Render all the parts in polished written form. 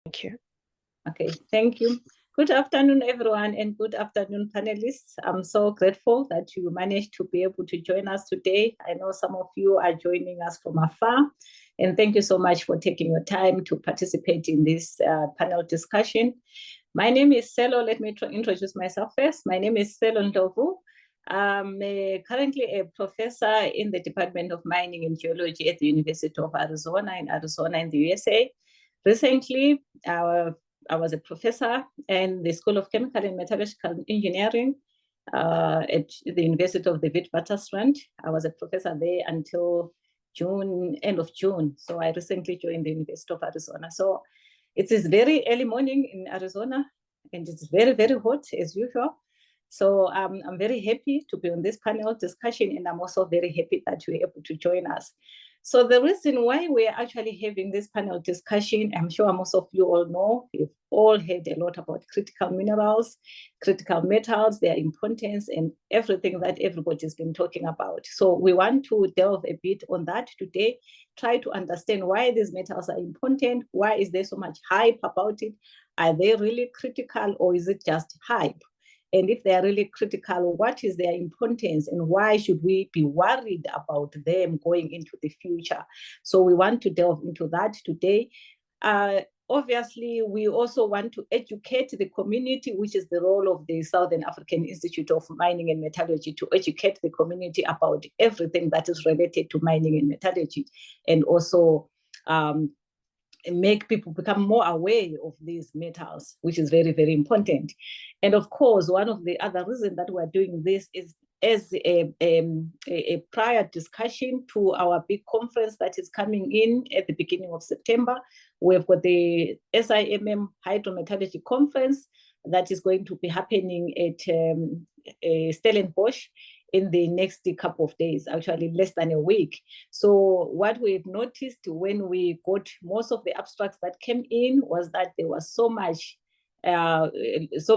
Thank you. Okay, thank you. Good afternoon, everyone, and good afternoon, panelists. I'm so grateful that you managed to be able to join us today. I know some of you are joining us from afar, and thank you so much for taking your time to participate in this panel discussion. My name is Selo. Let me introduce myself first. My name is Selo Ndovu. I'm currently a professor in the Department of Mining and Geology at the University of Arizona in the USA. Recently, I was a professor in the School of Chemical and Metallurgical Engineering at the University of the Witwatersrand. I was a professor there until end of June. So I recently joined the University of Arizona. So it is very early morning in Arizona, and it's very, very hot as usual. So I'm very happy to be on this panel discussion, and I'm also very happy that you're able to join us. So the reason why we're actually having this panel discussion, I'm sure most of you all know, you've all heard a lot about critical minerals, critical metals, their importance, and everything that everybody's been talking about. So we want to delve a bit on that today, try to understand why these metals are important, why is there so much hype about it, are they really critical, or is it just hype? And if they are really critical, what is their importance and why should we be worried about them going into the future? So we want to delve into that today. Obviously, we also want to educate the community, which is the role of the Southern African Institute of Mining and Metallurgy, to educate the community about everything that is related to mining and metallurgy, and also make people become more aware of these metals, which is very, very important. And of course, one of the other reasons that we're doing this is as a prior discussion to our big conference that is coming in at the beginning of September. We've got the SIMM Hydrometallurgy Conference that is going to be happening at Stellenbosch in the next couple of days, actually less than a week. So what we've noticed when we got most of the abstracts that came in was that there was so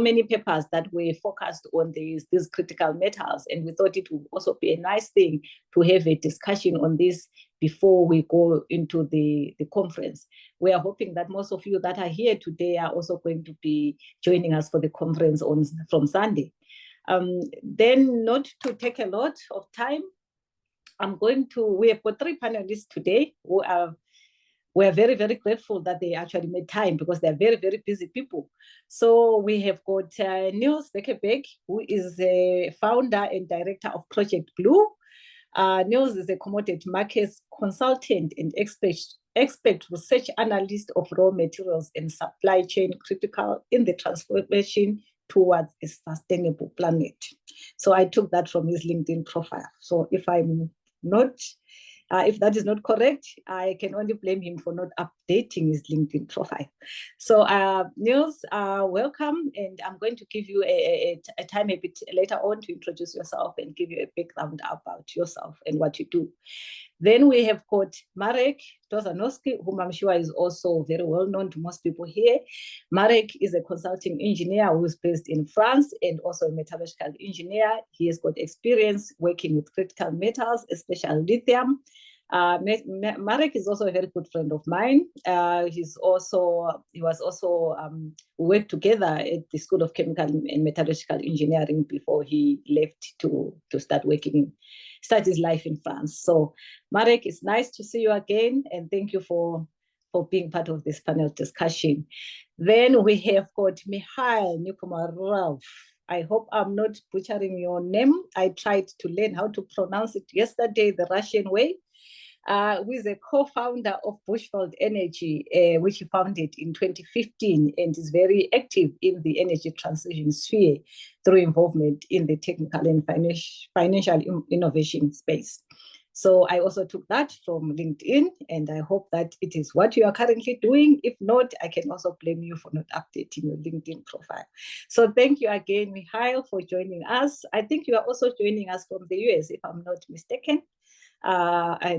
many papers that were focused on these critical metals. And we thought it would also be a nice thing to have a discussion on this before we go into the conference. We are hoping that most of you that are here today are also going to be joining us for the conference from Sunday. Then, not to take a lot of time, we have got 3 panelists today who we're very, very grateful that they actually made time because they're very, very busy people. So we have got Niels Beckerberg, who is a founder and director of Project Blue. Niels is a commodity markets consultant and expert research analyst of raw materials and supply chain critical in the transformation towards a sustainable planet. So I took that from his LinkedIn profile. So if that is not correct, I can only blame him for not updating his LinkedIn profile. So Niels, welcome, and I'm going to give you a time a bit later on to introduce yourself and give you a background about yourself and what you do. Then we have got Marek Tozanowski, whom I'm sure is also very well known to most people here. Marek is a consulting engineer who is based in France and also a metallurgical engineer. He has got experience working with critical metals, especially lithium. Marek is also a very good friend of mine. We worked together at the School of Chemical and Metallurgical Engineering before he left to start his life in France. So Marek, it's nice to see you again, and thank you for being part of this panel discussion. Then we have got Mikhail Nikomarov. I hope I'm not butchering your name. I tried to learn how to pronounce it yesterday the Russian way. Who is a co-founder of Bushveld Energy, which he founded in 2015, and is very active in the energy transition sphere through involvement in the technical and financial innovation space. So I also took that from LinkedIn, and I hope that it is what you are currently doing. If not, I can also blame you for not updating your LinkedIn profile. So thank you again, Mikhail, for joining us. I think you are also joining us from the US, if I'm not mistaken. I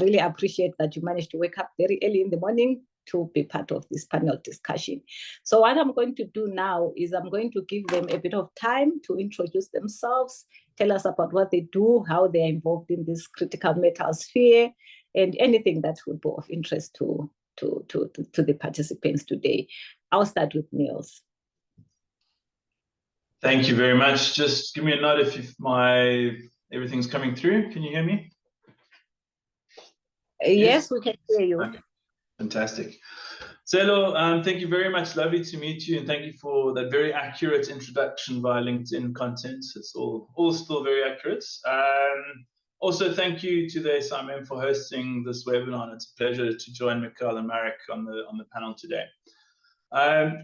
really appreciate that you managed to wake up very early in the morning to be part of this panel discussion. So what I'm going to do now is I'm going to give them a bit of time to introduce themselves, tell us about what they do, how they're involved in this critical metal sphere, and anything that would be of interest to to the participants today. I'll start with Niels. Thank you very much. Just give me a nod if everything's coming through. Can you hear me? Yes, we can hear you. Okay. Fantastic. Selo, thank you very much. Lovely to meet you, and thank you for that very accurate introduction via LinkedIn content. It's all still very accurate. Also, thank you to the SIMM for hosting this webinar. It's a pleasure to join Mikhail and Marek on the panel today.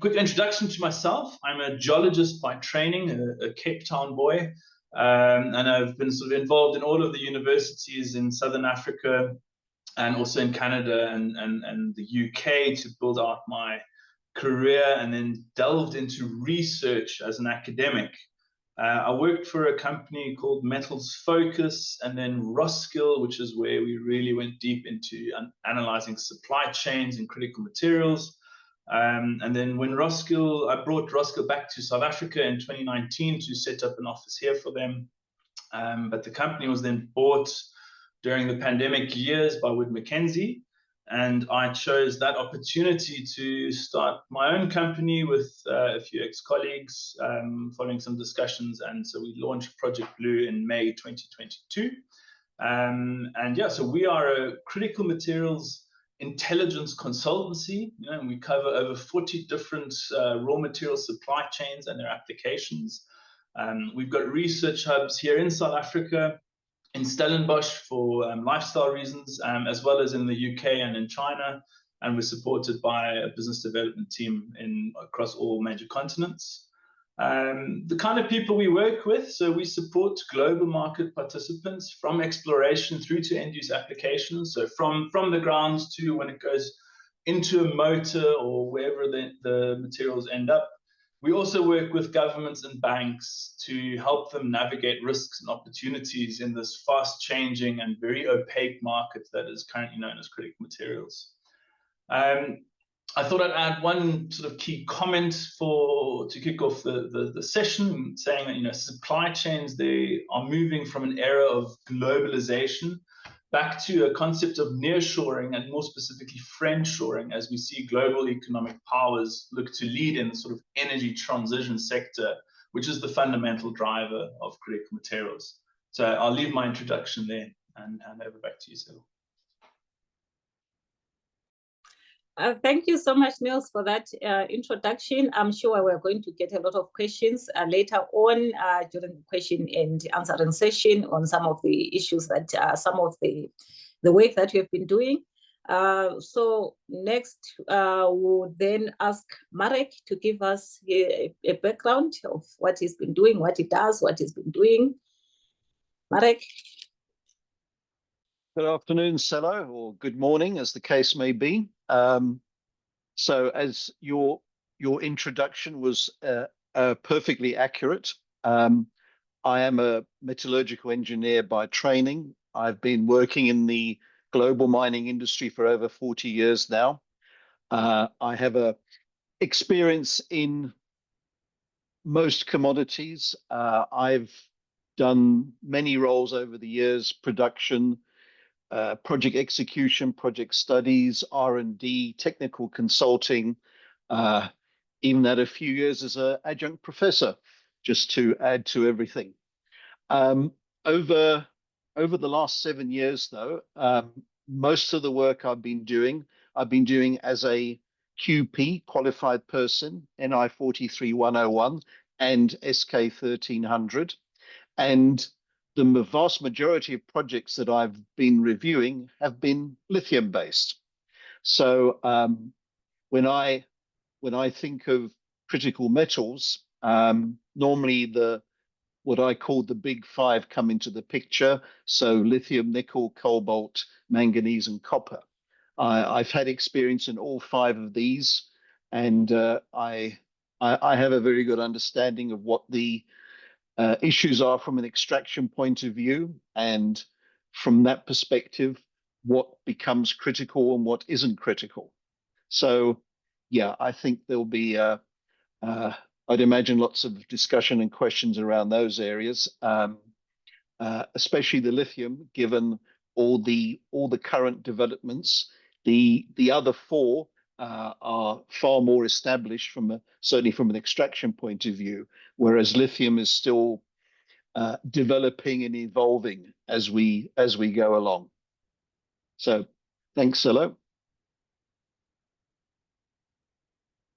Quick introduction to myself. I'm a geologist by training, a Cape Town boy, and I've been sort of involved in all of the universities in Southern Africa and also in Canada and the UK to build out my career, and then delved into research as an academic. I worked for a company called Metals Focus, and then Roskill, which is where we really went deep into analyzing supply chains and critical materials. And then when I brought Roskill back to South Africa in 2019 to set up an office here for them. But the company was then bought during the pandemic years by Wood Mackenzie, and I chose that opportunity to start my own company with a few ex-colleagues, following some discussions, and so we launched Project Blue in May 2022. And yeah, so we are a critical materials intelligence consultancy, and we cover over 40 different raw material supply chains and their applications. We've got research hubs here in South Africa, in Stellenbosch for lifestyle reasons, as well as in the UK and in China, and we're supported by a business development team across all major continents. The kind of people we work with, so we support global market participants from exploration through to end-use applications, so from the ground to when it goes into a motor or wherever the materials end up. We also work with governments and banks to help them navigate risks and opportunities in this fast-changing and very opaque market that is currently known as critical materials. I thought I'd add one sort of key comment to kick off the session, saying that supply chains, they are moving from an era of globalization back to a concept of nearshoring, and more specifically friendshoring, as we see global economic powers look to lead in the sort of energy transition sector, which is the fundamental driver of critical materials. So I'll leave my introduction there and hand over back to you, Sybil. Thank you so much, Niels, for that introduction. I'm sure we're going to get a lot of questions later on during the question and answering session on some of the issues that some of the work that we have been doing. So next, we'll then ask Marek to give us a background of what he's been doing, what he does, what he's been doing. Marek. Good afternoon, Selo, or good morning, as the case may be. So as your introduction was perfectly accurate, I am a metallurgical engineer by training. I've been working in the global mining industry for over 40 years now. I have a experience in most commodities. I've done many roles over the years: production, project execution, project studies, R&D, technical consulting, even had a few years as an adjunct professor, just to add to everything. Over the last 7 years, though, most of the work I've been doing as a QP, qualified person, NI 43101 and SK 1300. And the vast majority of projects that I've been reviewing have been lithium based. So when I think of critical metals, normally what I call the big five come into the picture. So lithium, nickel, cobalt, manganese, and copper. I've had experience in all five of these, and I have a very good understanding of what the issues are from an extraction point of view, and from that perspective, what becomes critical and what isn't critical. So, yeah, I think there'll be, I'd imagine, lots of discussion and questions around those areas, especially the lithium, given all the current developments The other four are far more established certainly from an extraction point of view, whereas lithium is still developing and evolving as we go along. So thanks, Silo.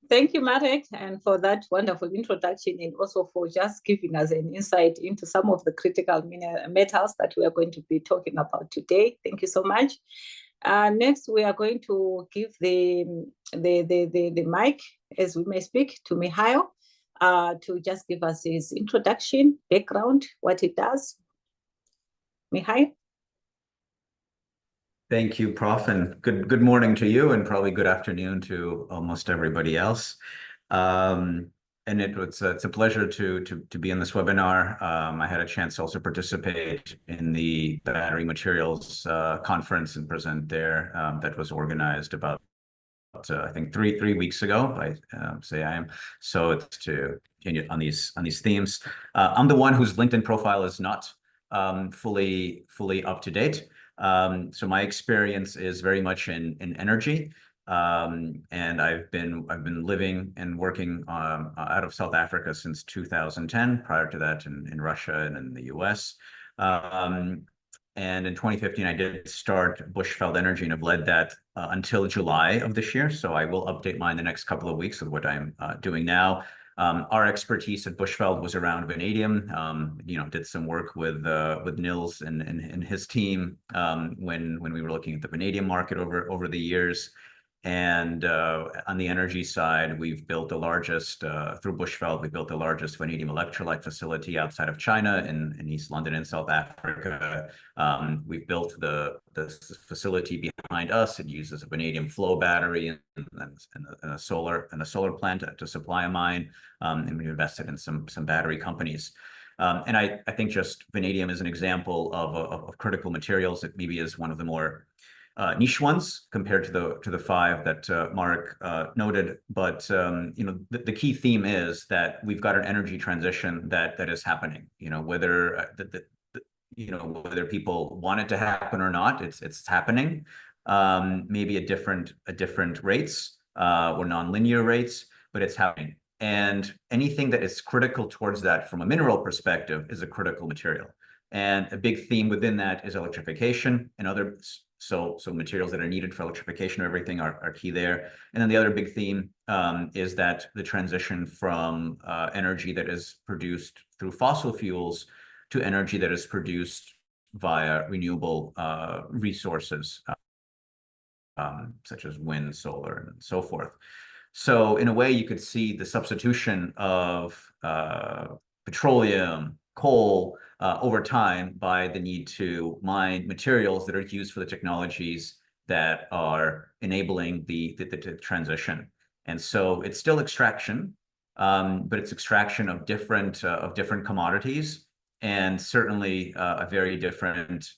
Thank you, Marek, and for that wonderful introduction, and also for just giving us an insight into some of the critical metals that we are going to be talking about today. Thank you so much. Next, we are going to give the mic, as we may speak, to Mihail to just give us his introduction, background, what he does. Mihail. Thank you, Prof, and good morning to you, and probably good afternoon to almost everybody else. And it's a pleasure to be in this webinar. I had a chance to also participate in the Battery Materials Conference and present there that was organized about I think three weeks ago by SAIM. So it's to continue on these themes. I'm the one whose LinkedIn profile is not fully up to date. So my experience is very much in energy, and I've been living and working out of South Africa since 2010. Prior to that, in Russia and in the US. And in 2015, I did start Bushveld Energy, and have led that until July of this year. So I will update mine the next couple of weeks with what I'm doing now. Our expertise at Bushveld was around vanadium. Did some work with Nils and his team when we were looking at the vanadium market over the years. And on the energy side, we've built the largest, through Bushveld, we built the largest vanadium electrolyte facility outside of China in East London in South Africa. We've built the facility behind us. It uses a vanadium flow battery and a solar plant to supply a mine. And we've invested in some battery companies. And I think just vanadium is an example of critical materials that maybe is one of the more niche ones compared to the five that Marek noted. But the key theme is that we've got an energy transition that is happening. Whether whether people want it to happen or not, it's happening. Maybe at different rates or nonlinear rates, but it's happening. And anything that is critical towards that from a mineral perspective is a critical material. And a big theme within that is electrification and other so materials that are needed for electrification of everything are key there. And then the other big theme is that the transition from energy that is produced through fossil fuels to energy that is produced via renewable resources, such as wind, solar, and so forth. So in a way, you could see the substitution of petroleum, coal, over time by the need to mine materials that are used for the technologies that are enabling the transition. And so it's still extraction, but it's extraction of different commodities, and certainly a very different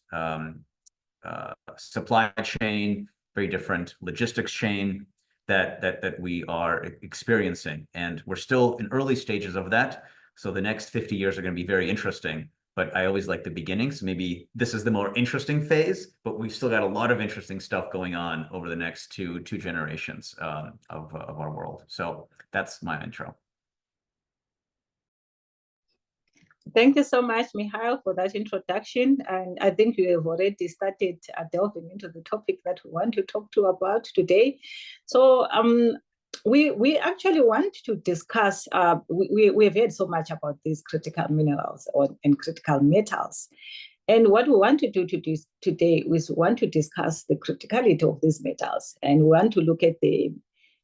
supply chain, very different logistics chain that we are experiencing. And we're still in early stages of that. So the next 50 years are going to be very interesting, but I always like the beginning. So maybe this is the more interesting phase, but we've still got a lot of interesting stuff going on over the next two generations of our world. So that's my intro. Thank you so much, Mihail, for that introduction. And I think you have already started delving into the topic that we want to talk about today. So we actually want to discuss, we've heard so much about these critical minerals and critical metals. And what we want to do today is we want to discuss the criticality of these metals. And we want to look at the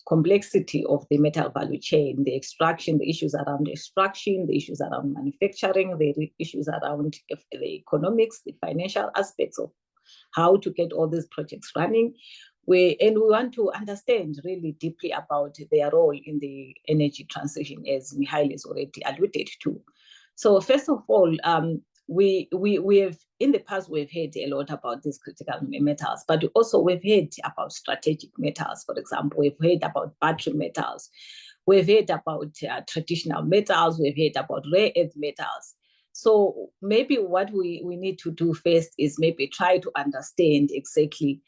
complexity of the metal value chain, the extraction, the issues around extraction, the issues around manufacturing, the issues around the economics, the financial aspects of how to get all these projects running. We want to understand really deeply about their role in the energy transition, as Mihail has already alluded to. So first of all, we have in the past we've heard a lot about these critical metals, but also we've heard about strategic metals. For example, we've heard about battery metals, we've heard about traditional metals, we've heard about rare earth metals. So maybe what we need to do first is maybe try to understand exactly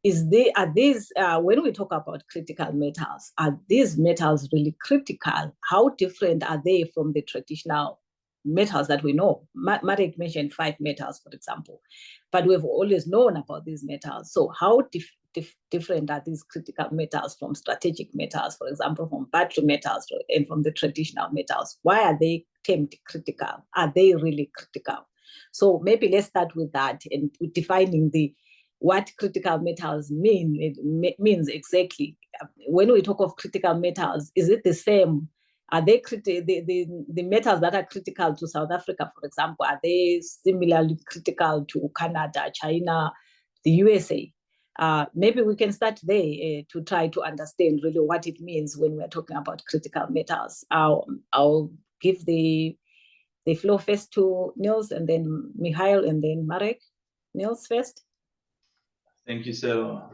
are these, when we talk about critical metals, are these metals really critical? How different are they from the traditional metals that we know? Marek mentioned 5 metals, for example, but we've always known about these metals. So how different are these critical metals from strategic metals, for example, from battery metals and from the traditional metals? Why are they termed critical? Are they really critical? So maybe let's start with that and defining what critical metals mean. It means exactly. When we talk of critical metals, is it the same? Are they the metals that are critical to South Africa, for example, are they similarly critical to Canada, China, the USA? Maybe we can start there to try to understand really what it means when we're talking about critical metals. I'll give the floor first to Niels, and then Mihail, and then Marek. Niels first. Thank you, Selo.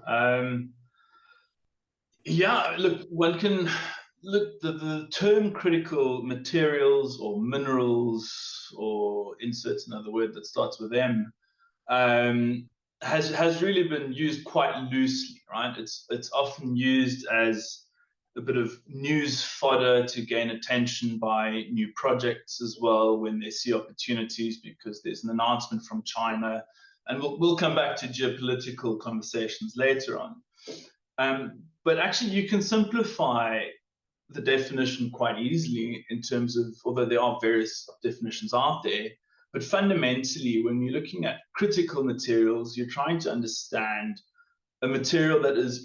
Yeah, look, one can look the term critical materials or minerals, or insert another word that starts with M, has really been used quite loosely, right? It's often used as a bit of news fodder to gain attention by new projects as well when they see opportunities, because there's an announcement from China, and we'll come back to geopolitical conversations later on. But actually, you can simplify the definition quite easily in terms of, although there are various definitions out there, but fundamentally, when you're looking at critical materials, you're trying to understand a material that is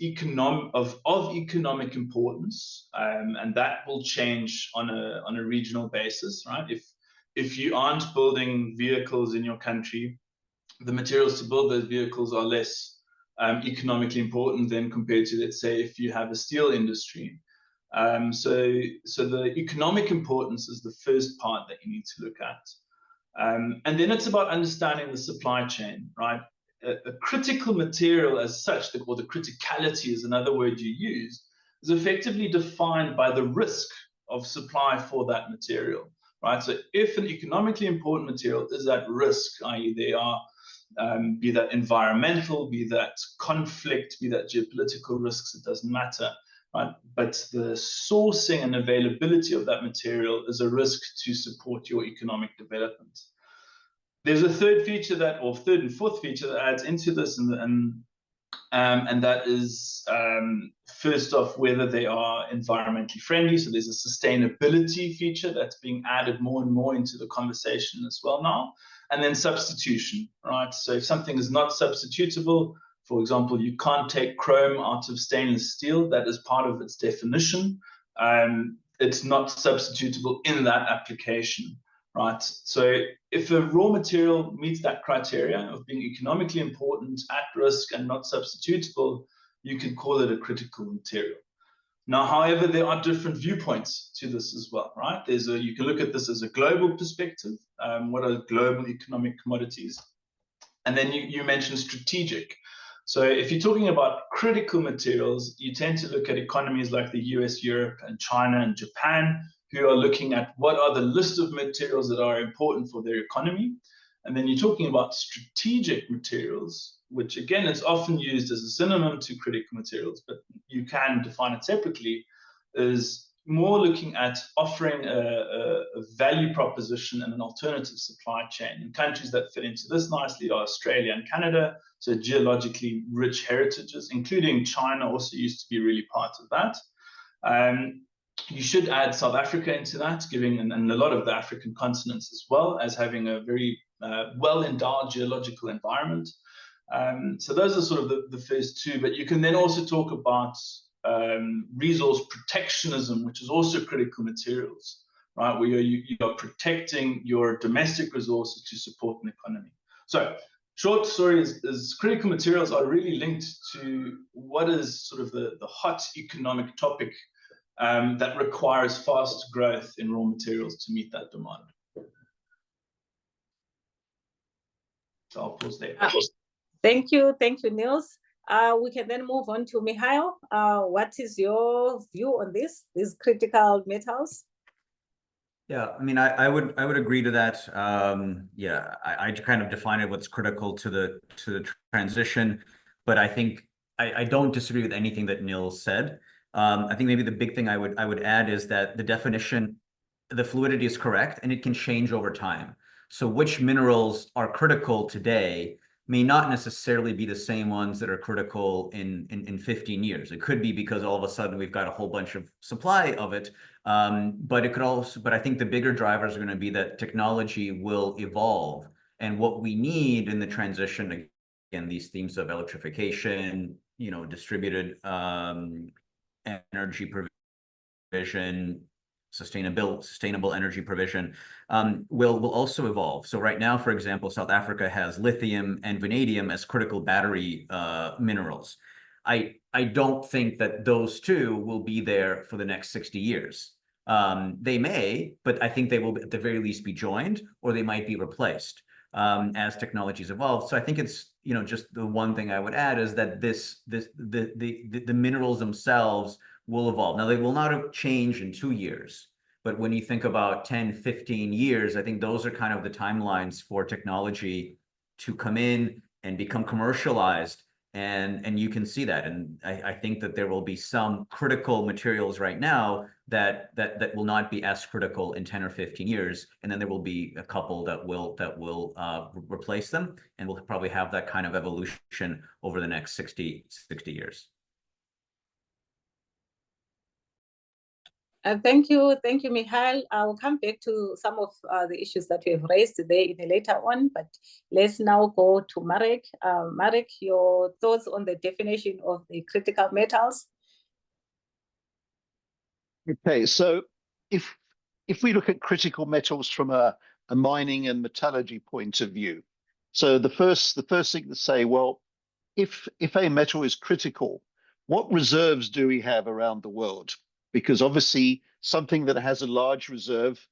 of economic importance, and that will change on a regional basis, right? If you aren't building vehicles in your country, the materials to build those vehicles are less economically important than compared to, let's say, if you have a steel industry. So the economic importance is the first part that you need to look at. And then it's about understanding the supply chain, right? A critical material as such, or the criticality is another word you use, is effectively defined by the risk of supply for that material, right? So if an economically important material is at risk, i.e. they are, be that environmental, be that conflict, be that geopolitical risks, it doesn't matter, right? But the sourcing and availability of that material is a risk to support your economic development. There's a third feature or third and fourth feature that adds into this, and that is, first off, whether they are environmentally friendly. So there's a sustainability feature that's being added more and more into the conversation as well now. And then substitution, right? So if something is not substitutable, for example, you can't take chrome out of stainless steel, that is part of its definition. It's not substitutable in that application, right? So if a raw material meets that criteria of being economically important, at risk, and not substitutable, you can call it a critical material. Now, however, there are different viewpoints to this as well, right? You can look at this as a global perspective. What are global economic commodities? And then you mentioned strategic. So if you're talking about critical materials, you tend to look at economies like the US, Europe, and China, and Japan, who are looking at what are the list of materials that are important for their economy. And then you're talking about strategic materials, which again, it's often used as a synonym to critical materials, but you can define it separately, is more looking at offering a value proposition and an alternative supply chain. And countries that fit into this nicely are Australia and Canada, so geologically rich heritages, including China also used to be really part of that. You should add South Africa into that, and a lot of the African continents as well, as having a very well-endowed geological environment. So those are sort of the first two, but you can then also talk about resource protectionism, which is also critical materials, right? Where you are protecting your domestic resources to support an economy. So short story is critical materials are really linked to what is sort of the hot economic topic that requires fast growth in raw materials to meet that demand. So I'll pause there. Thank you, Niels. We can then move on to Mihail. What is your view on these critical metals? Yeah, I mean, I would agree to that. Yeah, I kind of define it what's critical to the transition, but I think I don't disagree with anything that Nils said. I think maybe the big thing I would add is that the definition, the fluidity is correct, and it can change over time. So which minerals are critical today may not necessarily be the same ones that are critical in 15 years. It could be because all of a sudden we've got a whole bunch of supply of it. But it could also, but I think the bigger drivers are going to be that technology will evolve. And what we need in the transition, again, these themes of electrification, distributed energy provision, sustainable energy provision, will also evolve. So right now, for example, South Africa has lithium and vanadium as critical battery minerals. I don't think that those two will be there for the next 60 years. They may, but I think they will at the very least be joined, or they might be replaced as technologies evolve. So I think it's, just the one thing I would add is that the minerals themselves will evolve. Now, they will not change in 2 years, but when you think about 10, 15 years, I think those are kind of the timelines for technology to come in and become commercialized. And you can see that. And I think that there will be some critical materials right now that will not be as critical in 10 or 15 years. And then there will be a couple that will replace them. And we'll probably have that kind of evolution over the next 60 years. Thank you, Michael. I'll come back to some of the issues that we have raised today later on, but let's now go to Marek. Marek, your thoughts on the definition of the critical metals? Okay, so if we look at critical metals from a mining and metallurgy point of view, so the first thing to say, well, if a metal is critical, what reserves do we have around the world? Because obviously something that has a large reserve,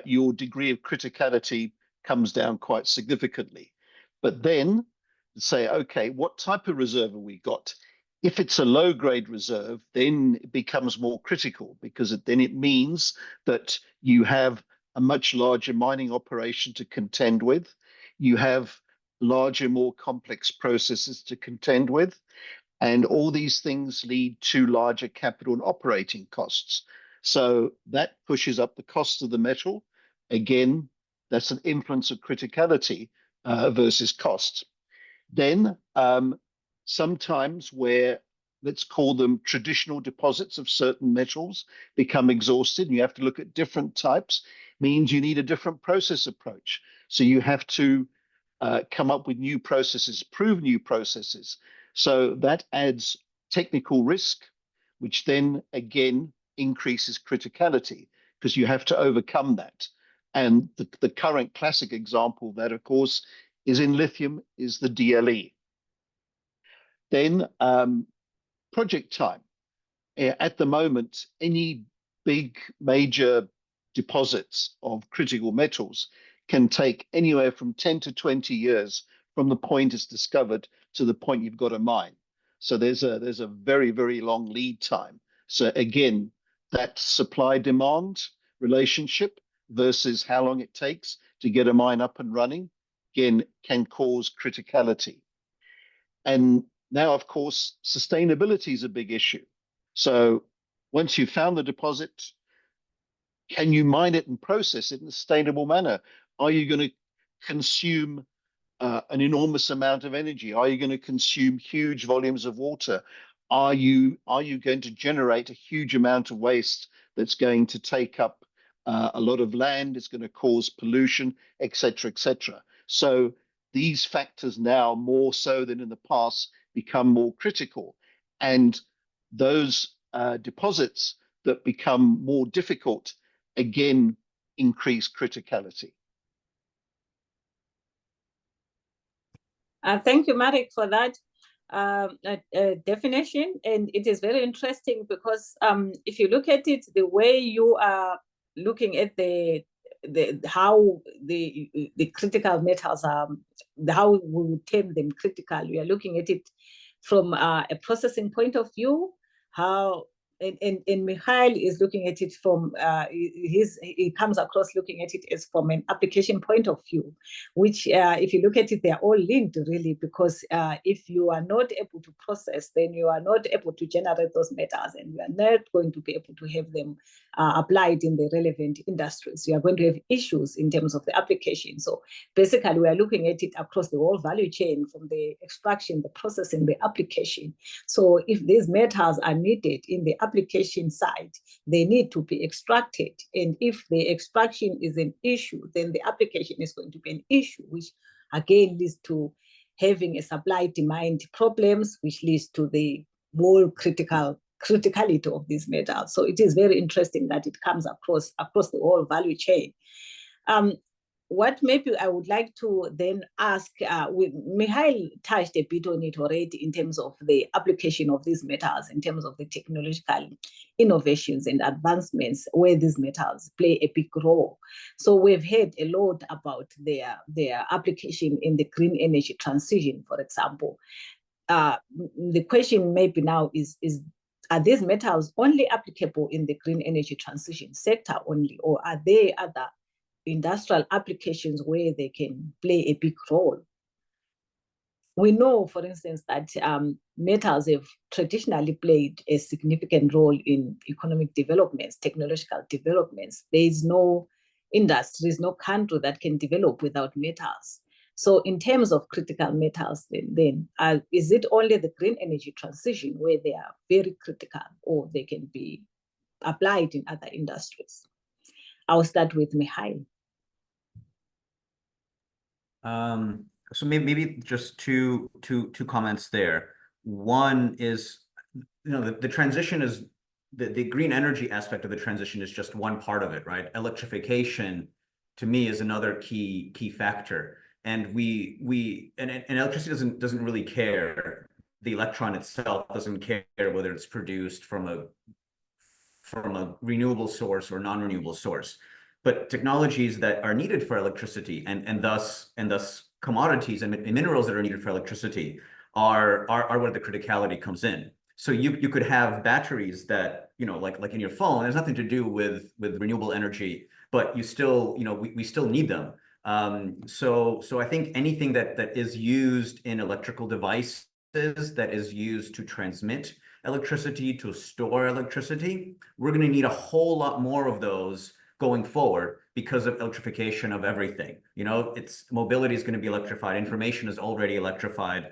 your degree of criticality comes down quite significantly. But then say, okay, what type of reserve have we got? If it's a low-grade reserve, then it becomes more critical, because then it means that you have a much larger mining operation to contend with. You have larger, more complex processes to contend with. And all these things lead to larger capital and operating costs. So that pushes up the cost of the metal. Again, that's an influence of criticality versus cost. Then sometimes where, let's call them traditional deposits of certain metals, become exhausted, and you have to look at different types, means you need a different process approach. So you have to come up with new processes, prove new processes. So that adds technical risk, which then again increases criticality, because you have to overcome that. And the current classic example that, of course, is in lithium is the DLE. Then project time. At the moment, any big major deposits of critical metals can take anywhere from 10 to 20 years from the point it's discovered to the point you've got a mine. So there's a very, very long lead time. So again, that supply-demand relationship versus how long it takes to get a mine up and running, again, can cause criticality. And now, of course, sustainability is a big issue. So once you've found the deposit, can you mine it and process it in a sustainable manner? Are you going to consume an enormous amount of energy? Are you going to consume huge volumes of water? Are you going to generate a huge amount of waste that's going to take up a lot of land? It's going to cause pollution, etc., etc. So these factors now, more so than in the past, become more critical. And those deposits that become more difficult, again, increase criticality. Thank you, Marek, for that definition. And it is very interesting because if you look at it, the way you are looking at how the critical metals are, how we would term them critical, we are looking at it from a processing point of view, how and Mikhail is looking at it from he comes across looking at it as from an application point of view, which if you look at it, they are all linked really, because if you are not able to process, then you are not able to generate those metals, and you are not going to be able to have them applied in the relevant industries. You are going to have issues in terms of the application. So basically, we are looking at it across the whole value chain, from the extraction, the processing, the application. So if these metals are needed in the application side, they need to be extracted. And if the extraction is an issue, then the application is going to be an issue, which again leads to having a supply-demand problems, which leads to the whole criticality of these metals. So it is very interesting that it comes across the whole value chain. What maybe I would like to then ask, Mikhail touched a bit on it already in terms of the application of these metals, in terms of the technological innovations and advancements where these metals play a big role. So we've heard a lot about their application in the green energy transition, for example. The question maybe now is are these metals only applicable in the green energy transition sector only, or are there other industrial applications where they can play a big role? We know, for instance, that metals have traditionally played a significant role in economic developments, technological developments. There is no industry, there is no country that can develop without metals. So in terms of critical metals, then is it only the green energy transition where they are very critical, or they can be applied in other industries? I'll start with Mikhail. So maybe just two comments there. One is, the transition is the green energy aspect of the transition is just one part of it, right? Electrification, to me, is another key factor, and and electricity doesn't really care. The electron itself doesn't care whether it's produced from a renewable source or non-renewable source. But technologies that are needed for electricity and thus commodities and minerals that are needed for electricity are where the criticality comes in. So you could have batteries that, like in your phone, there's nothing to do with renewable energy, but you still, we still need them. So I think anything that is used in electrical devices, that is used to transmit electricity, to store electricity, we're going to need a whole lot more of those going forward because of electrification of everything. Mobility is going to be electrified. Information is already electrified.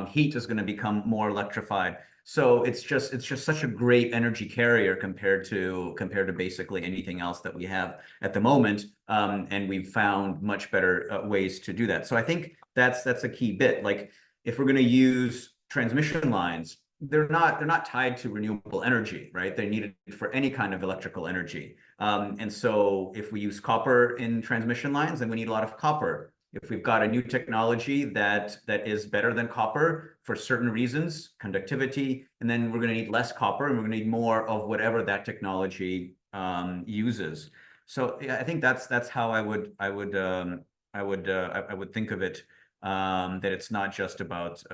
Heat is going to become more electrified. So it's just such a great energy carrier compared to basically anything else that we have at the moment. And we've found much better ways to do that. So I think that's a key bit. Like, if we're going to use transmission lines, they're not tied to renewable energy, right? They're needed for any kind of electrical energy. And so if we use copper in transmission lines, then we need a lot of copper. If we've got a new technology that is better than copper for certain reasons, conductivity, and then we're going to need less copper, and we're going to need more of whatever that technology uses. So yeah, I think that's how I would think of it. That it's not just about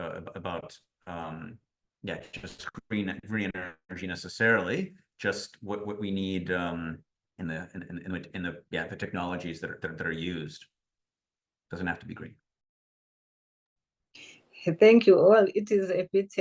just green energy necessarily, just what we need in the technologies that are used. Doesn't have to be green. Thank you all. It is a bit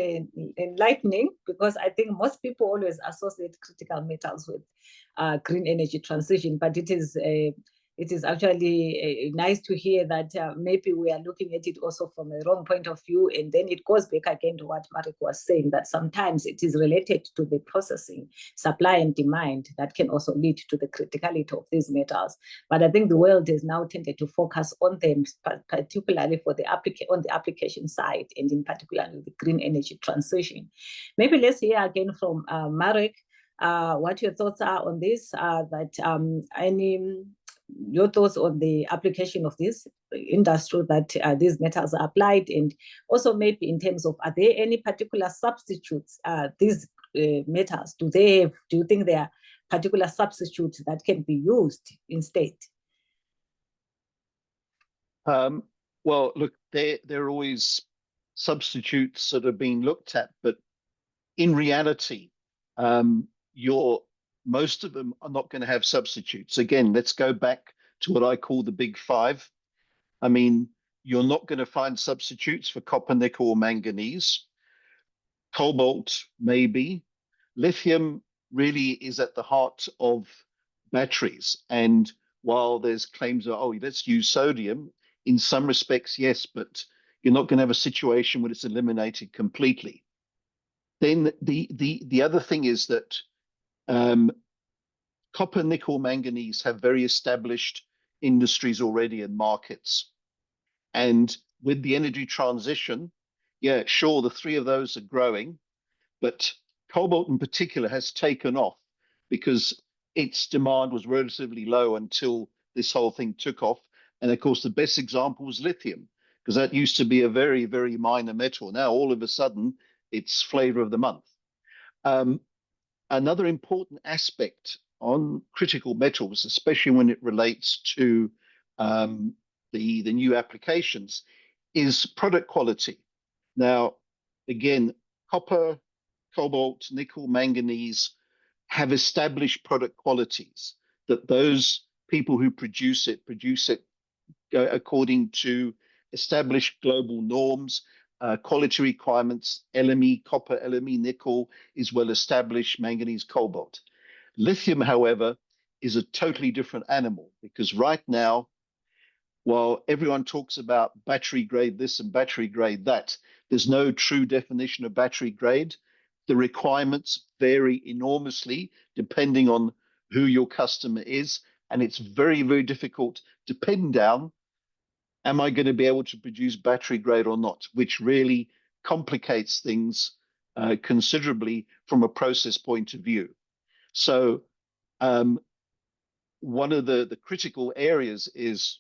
enlightening, because I think most people always associate critical metals with green energy transition, but it is actually nice to hear that maybe we are looking at it also from a wrong point of view. And then it goes back again to what Marek was saying, that sometimes it is related to the processing, supply and demand, that can also lead to the criticality of these metals. But I think the world has now tended to focus on them, particularly on the application side, and in particular the green energy transition. Maybe let's hear again from Marek, what your thoughts are on this, your thoughts on the application of this industry that these metals are applied, and also maybe in terms of, are there any particular substitutes these metals, do you think there are particular substitutes that can be used instead? Well, look, there are always substitutes that are being looked at, but in reality, most of them are not going to have substitutes. Again, let's go back to what I call the big five. I mean, you're not going to find substitutes for copper, nickel, or manganese. Cobalt, maybe. Lithium really is at the heart of batteries. And while there's claims of, oh, let's use sodium, in some respects, yes, but you're not going to have a situation where it's eliminated completely. Then the other thing is that copper, nickel, manganese have very established industries already and markets. And with the energy transition, yeah, sure, the three of those are growing, but cobalt in particular has taken off because its demand was relatively low until this whole thing took off. And of course, the best example was lithium, because that used to be a very, very minor metal. Now, all of a sudden, it's flavor of the month. Another important aspect on critical metals, especially when it relates to the new applications, is product quality. Now, again, copper, cobalt, nickel, manganese have established product qualities that those people who produce it according to established global norms, quality requirements. LME, copper, LME, nickel is well established, manganese, cobalt. Lithium, however, is a totally different animal because right now, while everyone talks about battery grade this and battery grade that, there's no true definition of battery grade. The requirements vary enormously depending on who your customer is. And it's very, very difficult to pin down, am I going to be able to produce battery grade or not, which really complicates things considerably from a process point of view. So one of the critical areas is,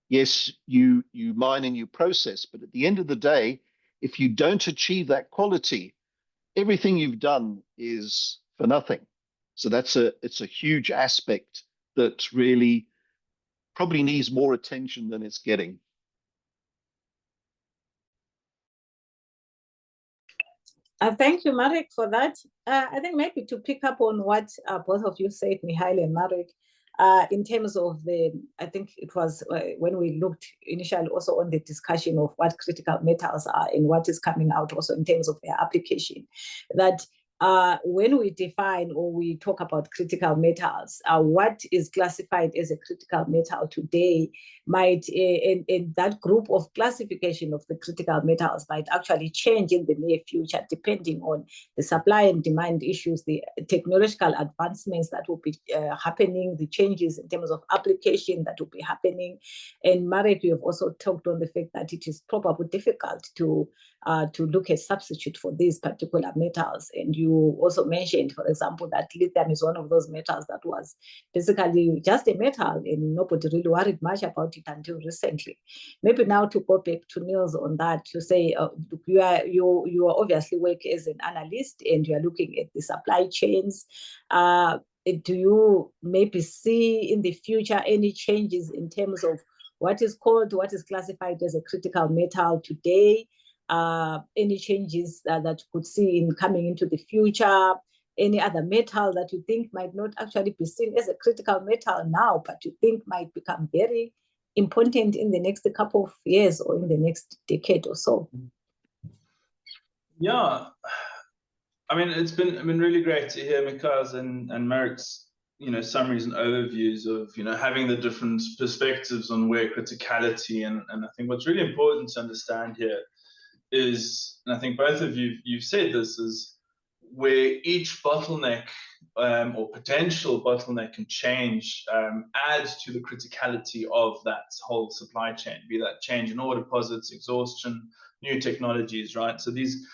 yes, you mine and you process, but at the end of the day, if you don't achieve that quality, everything you've done is for nothing. So it's a huge aspect that really probably needs more attention than it's getting. Thank you, Marek, for that. I think maybe to pick up on what both of you said, Mihail and Marek, in terms of I think it was when we looked initially also on the discussion of what critical metals are and what is coming out also in terms of their application, that when we define or we talk about critical metals, what is classified as a critical metal today might, in that group of classification of the critical metals might actually change in the near future, depending on the supply and demand issues, the technological advancements that will be happening, the changes in terms of application that will be happening. And Marek, you have also talked on the fact that it is probably difficult to look at substitute for these particular metals. And you also mentioned, for example, that lithium is one of those metals that was basically just a metal and nobody really worried much about it until recently. Maybe now to go back to Niels on that, to say you are obviously work as an analyst and you are looking at the supply chains. Do you maybe see in the future any changes in terms of what is classified as a critical metal today? Any changes that you could see in coming into the future? Any other metal that you think might not actually be seen as a critical metal now, but you think might become very important in the next couple of years or in the next decade or so? Yeah, I mean, it's been really great to hear Mikhail's and Marek's, summaries and overviews of, having the different perspectives on where criticality, and I think what's really important to understand here is, and I think both of you've said this, is where each bottleneck or potential bottleneck can change adds to the criticality of that whole supply chain, be that change in ore deposits, exhaustion, new technologies, right? So these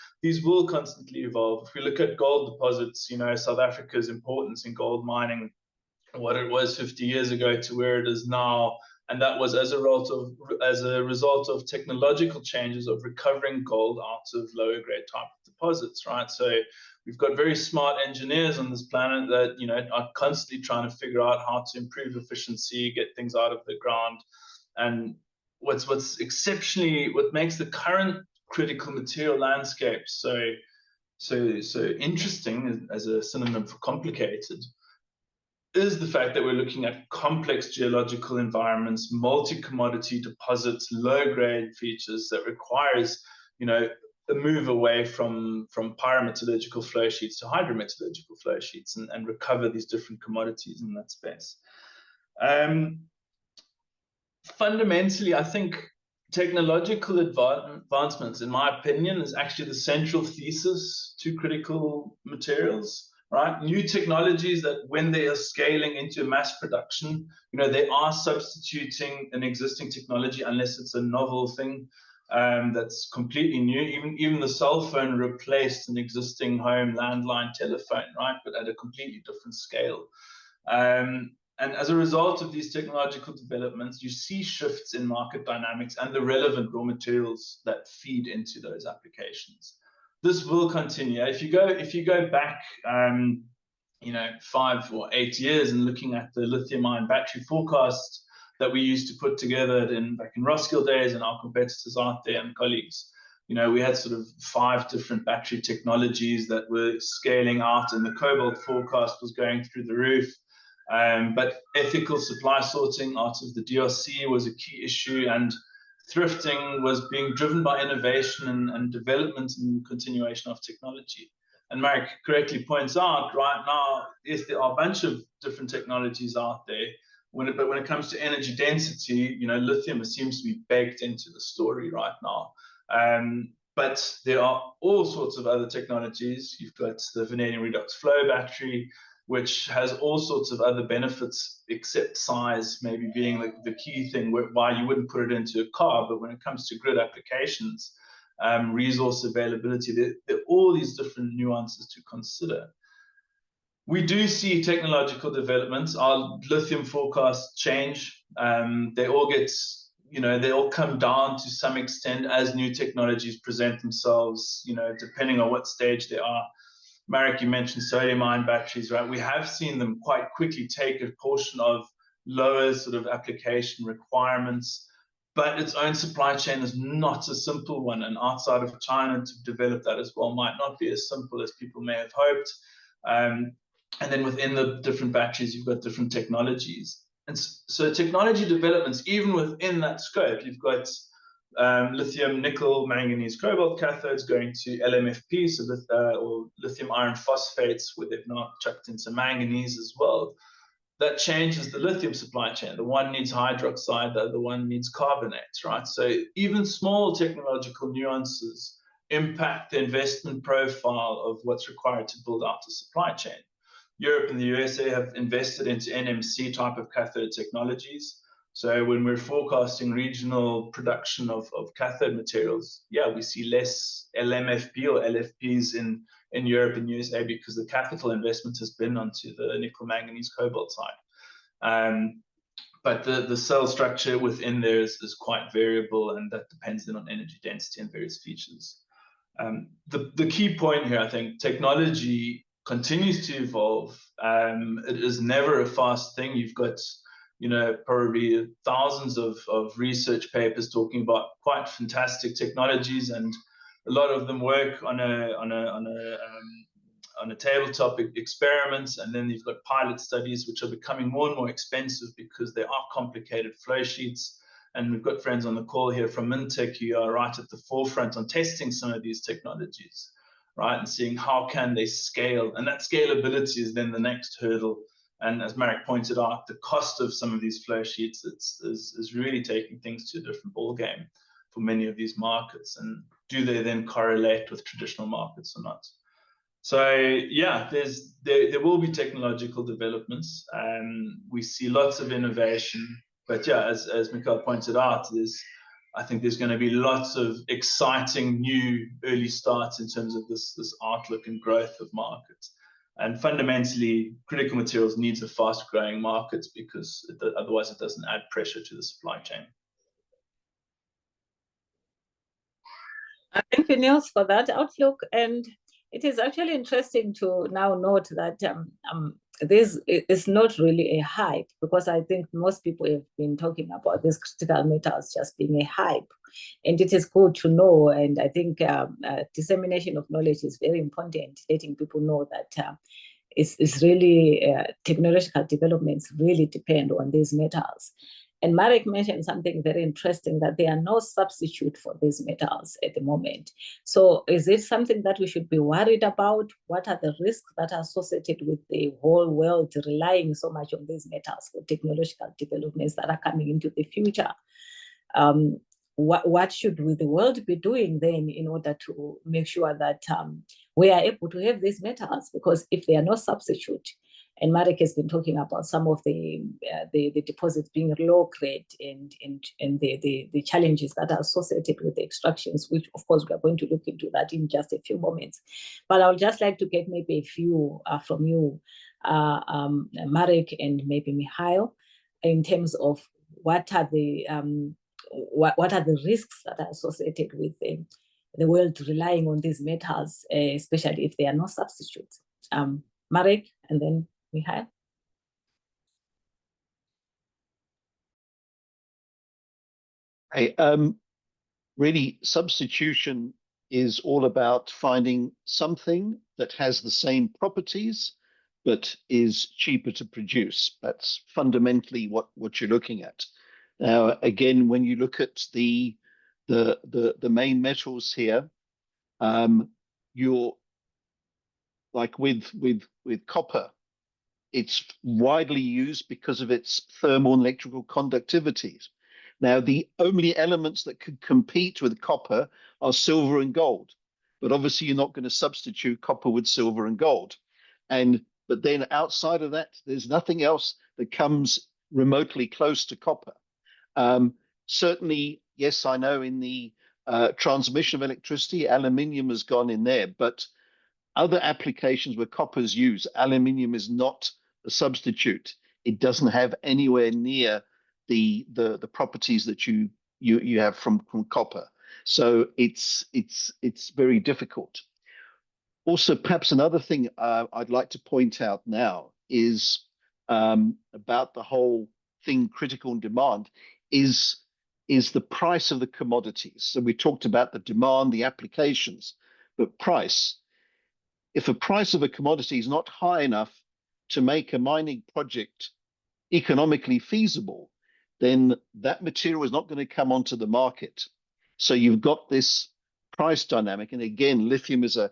will constantly evolve. If we look at gold deposits, South Africa's importance in gold mining, what it was 50 years ago to where it is now, and that was as a result of technological changes of recovering gold out of lower grade type of deposits, right? So we've got very smart engineers on this planet that are constantly trying to figure out how to improve efficiency, get things out of the ground. And what makes the current critical material landscape so interesting as a synonym for complicated is the fact that we're looking at complex geological environments, multi-commodity deposits, low-grade features that requires, a move away from pyrometallurgical flow sheets to hydrometallurgical flow sheets and recover these different commodities in that space. Fundamentally, I think technological advancements, in my opinion, is actually the central thesis to critical materials. Right, new technologies that when they are scaling into mass production, they are substituting an existing technology unless it's a novel thing that's completely new. Even the cell phone replaced an existing home landline telephone, right? But at a completely different scale. And as a result of these technological developments, you see shifts in market dynamics and the relevant raw materials that feed into those applications. This will continue. If you go back, 5 or 8 years and looking at the lithium-ion battery forecast that we used to put together back in Roskill days, and our competitors out there and colleagues, we had sort of 5 different battery technologies that were scaling out, and the cobalt forecast was going through the roof. But ethical supply sorting out of the DRC was a key issue, and thrifting was being driven by innovation and development and continuation of technology. And Marek correctly points out, right now, yes, there are a bunch of different technologies out there, but when it comes to energy density, lithium seems to be baked into the story right now. But there are all sorts of other technologies. You've got the vanadium redox flow battery, which has all sorts of other benefits, except size maybe being the key thing, why you wouldn't put it into a car. But when it comes to grid applications, resource availability, there are all these different nuances to consider. We do see technological developments. Our lithium forecasts change. They all get, they all come down to some extent as new technologies present themselves, depending on what stage they are. Marek, you mentioned sodium-ion batteries, right? We have seen them quite quickly take a portion of lower sort of application requirements, but its own supply chain is not a simple one. And outside of China, to develop that as well might not be as simple as people may have hoped. And then within the different batteries, you've got different technologies. And so technology developments, even within that scope, you've got lithium, nickel, manganese, cobalt cathodes going to LMFP, so or lithium iron phosphates, where they've now chucked in some manganese as well. That changes the lithium supply chain. The one needs hydroxide, the other one needs carbonate, right? So even small technological nuances impact the investment profile of what's required to build out a supply chain. Europe and the USA have invested into NMC type of cathode technologies. So when we're forecasting regional production of cathode materials, we see less LMFP or LFPs in Europe and USA because the capital investment has been onto the nickel, manganese, cobalt side. But the cell structure within there is quite variable, and that depends then on energy density and various features. The key point here, I think, technology continues to evolve. It is never a fast thing. You've got probably thousands of research papers talking about quite fantastic technologies, and a lot of them work on a tabletop experiments, and then you've got pilot studies which are becoming more and more expensive because they are complicated flow sheets. And we've got friends on the call here from Mintech who are right at the forefront on testing some of these technologies, right, and seeing how can they scale. And that scalability is then the next hurdle. And as Marek pointed out, the cost of some of these flow sheets is really taking things to a different ballgame for many of these markets. And do they then correlate with traditional markets or not? So yeah, there will be technological developments. We see lots of innovation, but yeah, as Mikael pointed out, I think there's going to be lots of exciting new early starts in terms of this outlook and growth of markets. And fundamentally, critical materials needs a fast-growing market because otherwise it doesn't add pressure to the supply chain. Thank you, Niels, for that outlook. And it is actually interesting to now note that this is not really a hype, because I think most people have been talking about these critical metals just being a hype, and it is good to know. And I think dissemination of knowledge is very important, letting people know that it's really technological developments really depend on these metals. And Marek mentioned something very interesting, that there are no substitute for these metals at the moment. So is it something that we should be worried about? What are the risks that are associated with the whole world relying so much on these metals for technological developments that are coming into the future? What should the world be doing then in order to make sure that we are able to have these metals? Because if they are no substitute, and Marek has been talking about some of the deposits being low grade and the challenges that are associated with the extractions, which of course we are going to look into that in just a few moments. But I would just like to get maybe a few from you, Marek and maybe Mihail, in terms of what are the risks that are associated with the world relying on these metals, especially if there are no substitutes. Marek, and then Mihail. Hey, really, substitution is all about finding something that has the same properties but is cheaper to produce. That's fundamentally what you're looking at. Now, again, when you look at the main metals here, you're like with copper, it's widely used because of its thermal and electrical conductivities. Now, the only elements that could compete with copper are silver and gold, but obviously you're not going to substitute copper with silver and gold. But then outside of that, there's nothing else that comes remotely close to copper. Certainly, yes, I know in the transmission of electricity, aluminium has gone in there, but other applications where copper is used, aluminium is not a substitute. It doesn't have anywhere near the properties that you have from copper. So it's very difficult. Also, perhaps another thing I'd like to point out now is about the whole thing, critical demand, is the price of the commodities. So we talked about the demand, the applications, but price. If the price of a commodity is not high enough to make a mining project economically feasible, then that material is not going to come onto the market. So you've got this price dynamic. And again, lithium is a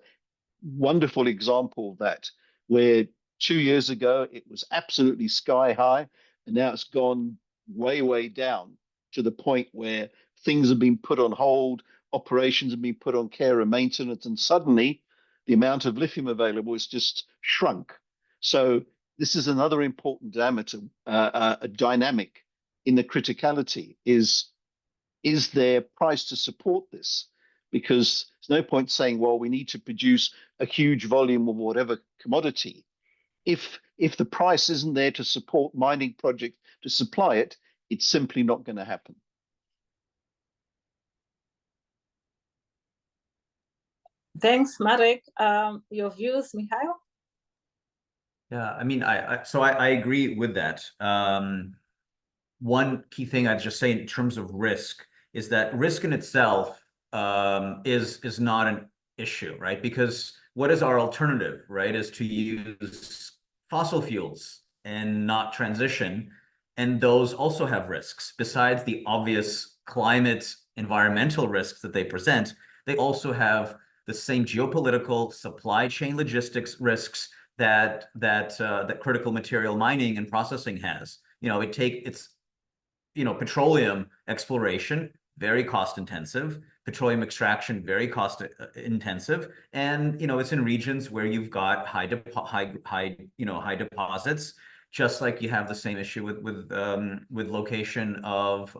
wonderful example of that, where 2 years ago it was absolutely sky high, and now it's gone way down to the point where things have been put on hold, operations have been put on care and maintenance, and suddenly the amount of lithium available is just shrunk. So this is another important diameter, a dynamic in the criticality is there price to support this? Because there's no point saying, well, we need to produce a huge volume of whatever commodity. If the price isn't there to support mining projects to supply it, it's simply not going to happen. Thanks, Marek. Your views, Mihail? Yeah, I mean, I agree with that. One key thing I'd just say in terms of risk is that risk in itself is not an issue, right? Because what is our alternative, right? Is to use fossil fuels and not transition. And those also have risks. Besides the obvious climate environmental risks that they present, they also have the same geopolitical supply chain logistics risks that critical material mining and processing has. It's petroleum exploration, very cost intensive, petroleum extraction, very cost intensive, and it's in regions where you've got high deposits, just like you have the same issue with location of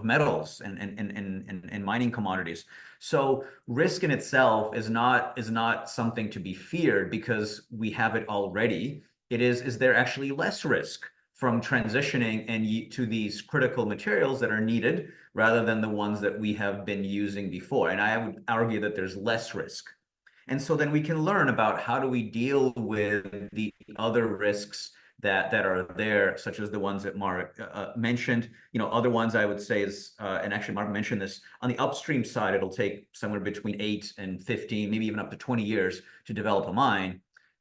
metals and mining commodities. So risk in itself is not something to be feared because we have it already. Is there actually less risk from transitioning to these critical materials that are needed rather than the ones that we have been using before? And I would argue that there's less risk. And so then we can learn about how do we deal with the other risks that are there, such as the ones that Mark mentioned. Other ones I would say is, and actually Mark mentioned this, on the upstream side, it'll take somewhere between 8 and 15, maybe even up to 20 years to develop a mine.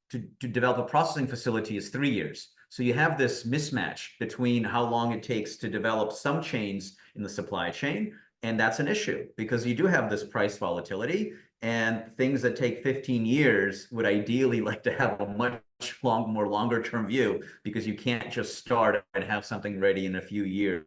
To develop a processing facility is 3 years. So you have this mismatch between how long it takes to develop some chains in the supply chain, and that's an issue because you do have this price volatility, and things that take 15 years would ideally like to have a much more longer term view, because you can't just start and have something ready in a few years.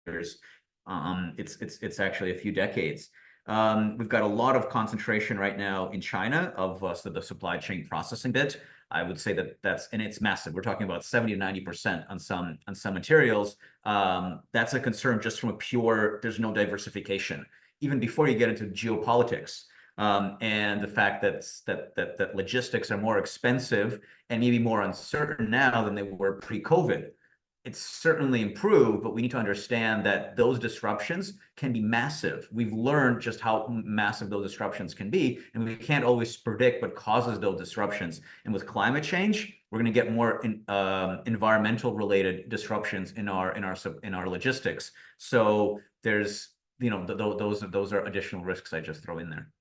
It's actually a few decades. We've got a lot of concentration right now in China of the supply chain processing bit. I would say and it's massive. We're talking about 70 to 90% on some materials. That's a concern just from a pure, there's no diversification, even before you get into geopolitics. And the fact that logistics are more expensive and maybe more uncertain now than they were pre-COVID. It's certainly improved, but we need to understand that those disruptions can be massive. We've learned just how massive those disruptions can be, and we can't always predict what causes those disruptions. And with climate change, we're going to get more environmental related disruptions in our logistics. So there's, those are additional risks I just throw in there.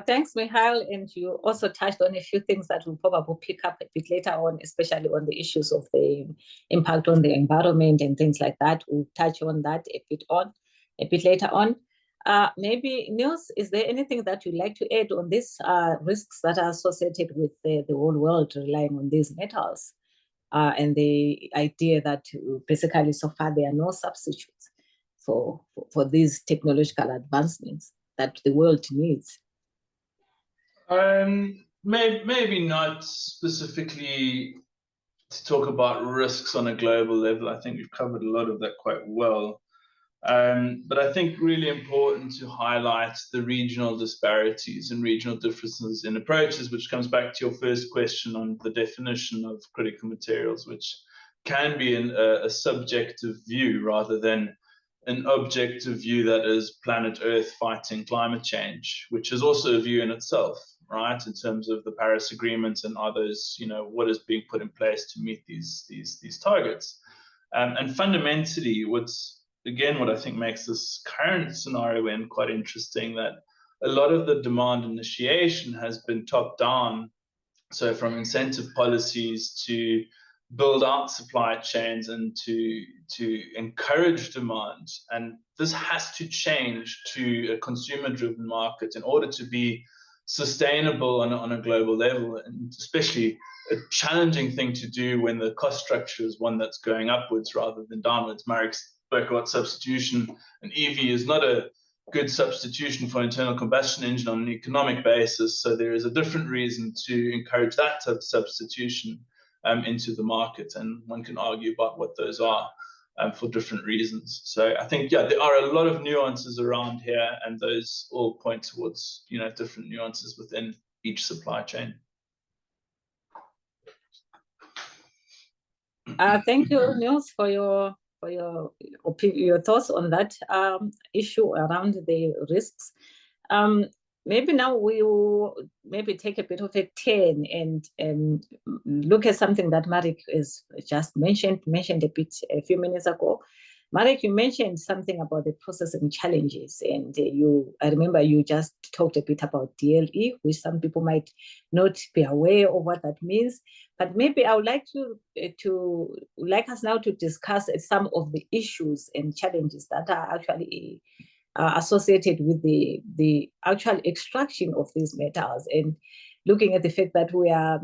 Thanks, Michael. And you also touched on a few things that we'll probably pick up a bit later on, especially on the issues of the impact on the environment and things like that. We'll touch on that a bit later on. Maybe, Niels, is there anything that you'd like to add on these risks that are associated with the whole world relying on these metals and the idea that basically so far there are no substitutes for these technological advancements that the world needs? Maybe not specifically to talk about risks on a global level. I think we've covered a lot of that quite well. But I think really important to highlight the regional disparities and regional differences in approaches, which comes back to your first question on the definition of critical materials, which can be a subjective view rather than an objective view that is planet Earth fighting climate change, which is also a view in itself, right? In terms of the Paris Agreement and others, what is being put in place to meet these targets. And fundamentally, what I think makes this current scenario quite interesting, that a lot of the demand initiation has been top down. So from incentive policies to build out supply chains and to encourage demand. And this has to change to a consumer-driven market in order to be sustainable on a global level, and especially a challenging thing to do when the cost structure is one that's going upwards rather than downwards. Marek spoke about substitution. An EV is not a good substitution for internal combustion engine on an economic basis. So there is a different reason to encourage that type of substitution into the market. And one can argue about what those are for different reasons. So I think, there are a lot of nuances around here, and those all point towards, different nuances within each supply chain. Thank you, Niels, for your thoughts on that issue around the risks. Maybe now we will take a bit of a turn and look at something that Marek has just mentioned a few minutes ago. Marek, you mentioned something about the processing challenges, and I remember you just talked a bit about DLE, which some people might not be aware of what that means. But maybe I would like us now to discuss some of the issues and challenges that are actually associated with the actual extraction of these metals, and looking at the fact that we are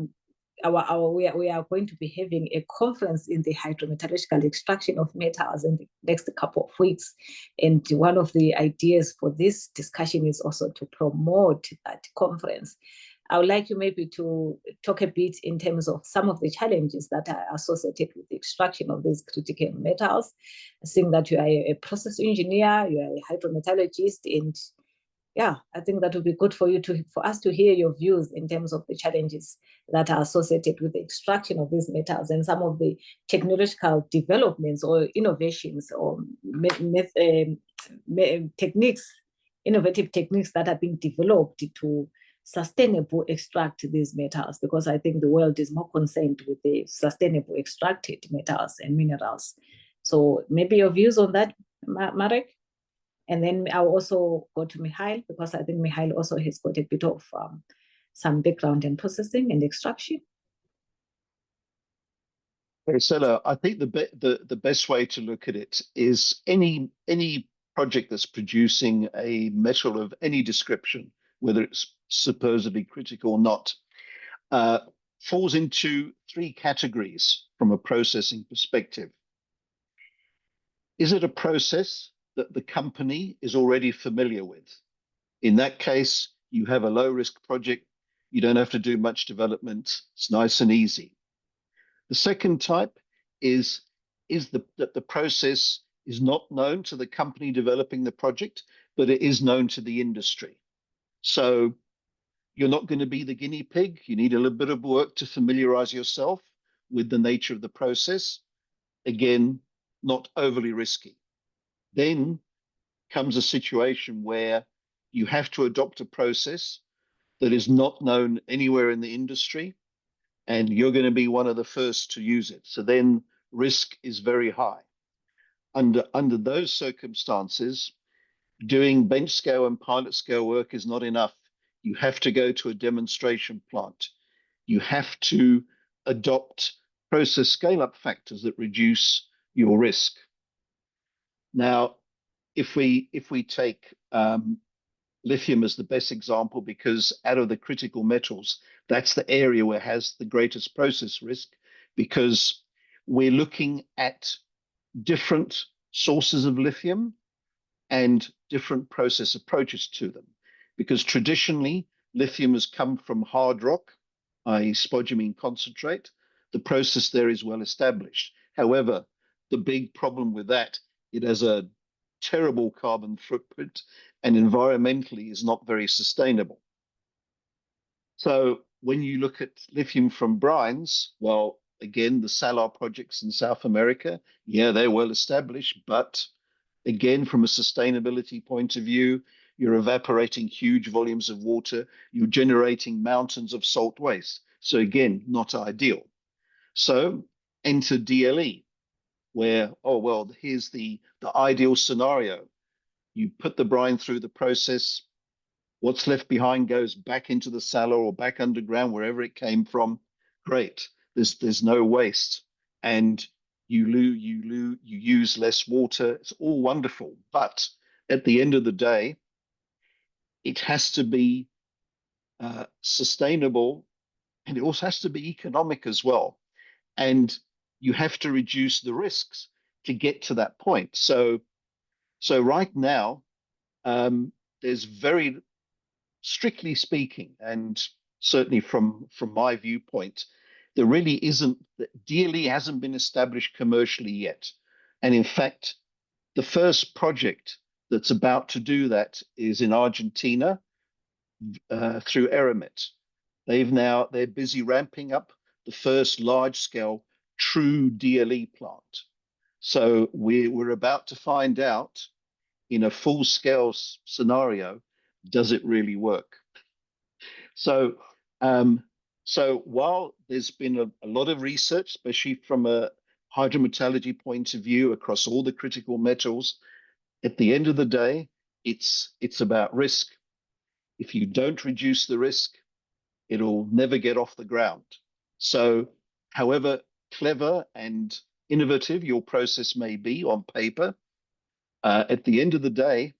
going to be having a conference in the hydrometallurgical extraction of metals in the next couple of weeks. And one of the ideas for this discussion is also to promote that conference. I would like you maybe to talk a bit in terms of some of the challenges that are associated with the extraction of these critical metals, seeing that you are a process engineer, you are a hydrometallurgist, and I think that would be good for us to hear your views in terms of the challenges that are associated with the extraction of these metals and some of the technological developments or innovations or techniques innovative techniques that are being developed to sustainably extract these metals, because I think the world is more concerned with the sustainable extracted metals and minerals. So maybe your views on that, Marek? And then I'll also go to Mihail, because I think Mihail also has got a bit of some background in processing and extraction. Okay, Stella, I think the best way to look at it is any project that's producing a metal of any description, whether it's supposedly critical or not, falls into three categories from a processing perspective. Is it a process that the company is already familiar with? In that case, you have a low-risk project. You don't have to do much development. It's nice and easy. The second type is that the process is not known to the company developing the project, but it is known to the industry. So you're not going to be the guinea pig. You need a little bit of work to familiarize yourself with the nature of the process. Again, not overly risky. Then comes a situation where you have to adopt a process that is not known anywhere in the industry, and you're going to be one of the first to use it. So then risk is very high. Under those circumstances, doing bench scale and pilot scale work is not enough. You have to go to a demonstration plant. You have to adopt process scale-up factors that reduce your risk. Now, if we take lithium as the best example, because out of the critical metals, that's the area where it has the greatest process risk, because we're looking at different sources of lithium and different process approaches to them. Because traditionally, lithium has come from hard rock, i.e. spodumene concentrate. The process there is well established. However, the big problem with that, it has a terrible carbon footprint and environmentally is not very sustainable. So when you look at lithium from brines, well, again, the Salar projects in South America, yeah, they're well established, but again, from a sustainability point of view, you're evaporating huge volumes of water, you're generating mountains of salt waste. So again, not ideal. So enter DLE, where, oh, well, here's the ideal scenario. You put the brine through the process, what's left behind goes back into the Salar or back underground, wherever it came from. Great, there's no waste. And you use less water. It's all wonderful. But at the end of the day, it has to be sustainable, and it also has to be economic as well. And you have to reduce the risks to get to that point. So right now, there's very, strictly speaking, and certainly from my viewpoint, there really isn't, DLE hasn't been established commercially yet. And in fact, the first project that's about to do that is in Argentina through Eramet. They're busy ramping up the first large-scale true DLE plant. So we're about to find out in a full-scale scenario, does it really work? So while there's been a lot of research, especially from a hydrometallurgy point of view across all the critical metals, at the end of the day, it's about risk. If you don't reduce the risk, it'll never get off the ground. So however clever and innovative your process may be on paper, at the end of the day,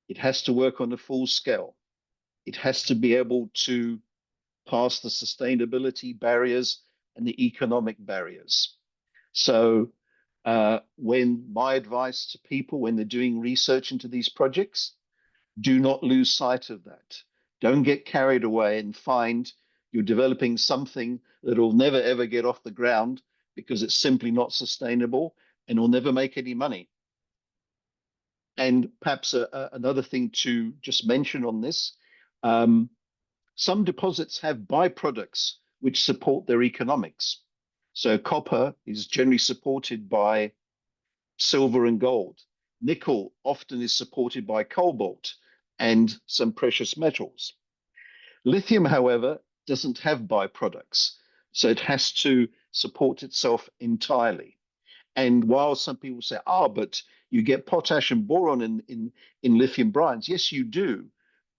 it has to work on a full scale. It has to be able to pass the sustainability barriers and the economic barriers. So when my advice to people when they're doing research into these projects, do not lose sight of that. Don't get carried away and find you're developing something that will never, ever get off the ground because it's simply not sustainable and will never make any money. And perhaps another thing to just mention on this, some deposits have byproducts which support their economics. So copper is generally supported by silver and gold. Nickel often is supported by cobalt. and some precious metals. Lithium, however, doesn't have byproducts, so it has to support itself entirely. And while some people say, but you get potash and boron in lithium brines, yes, you do,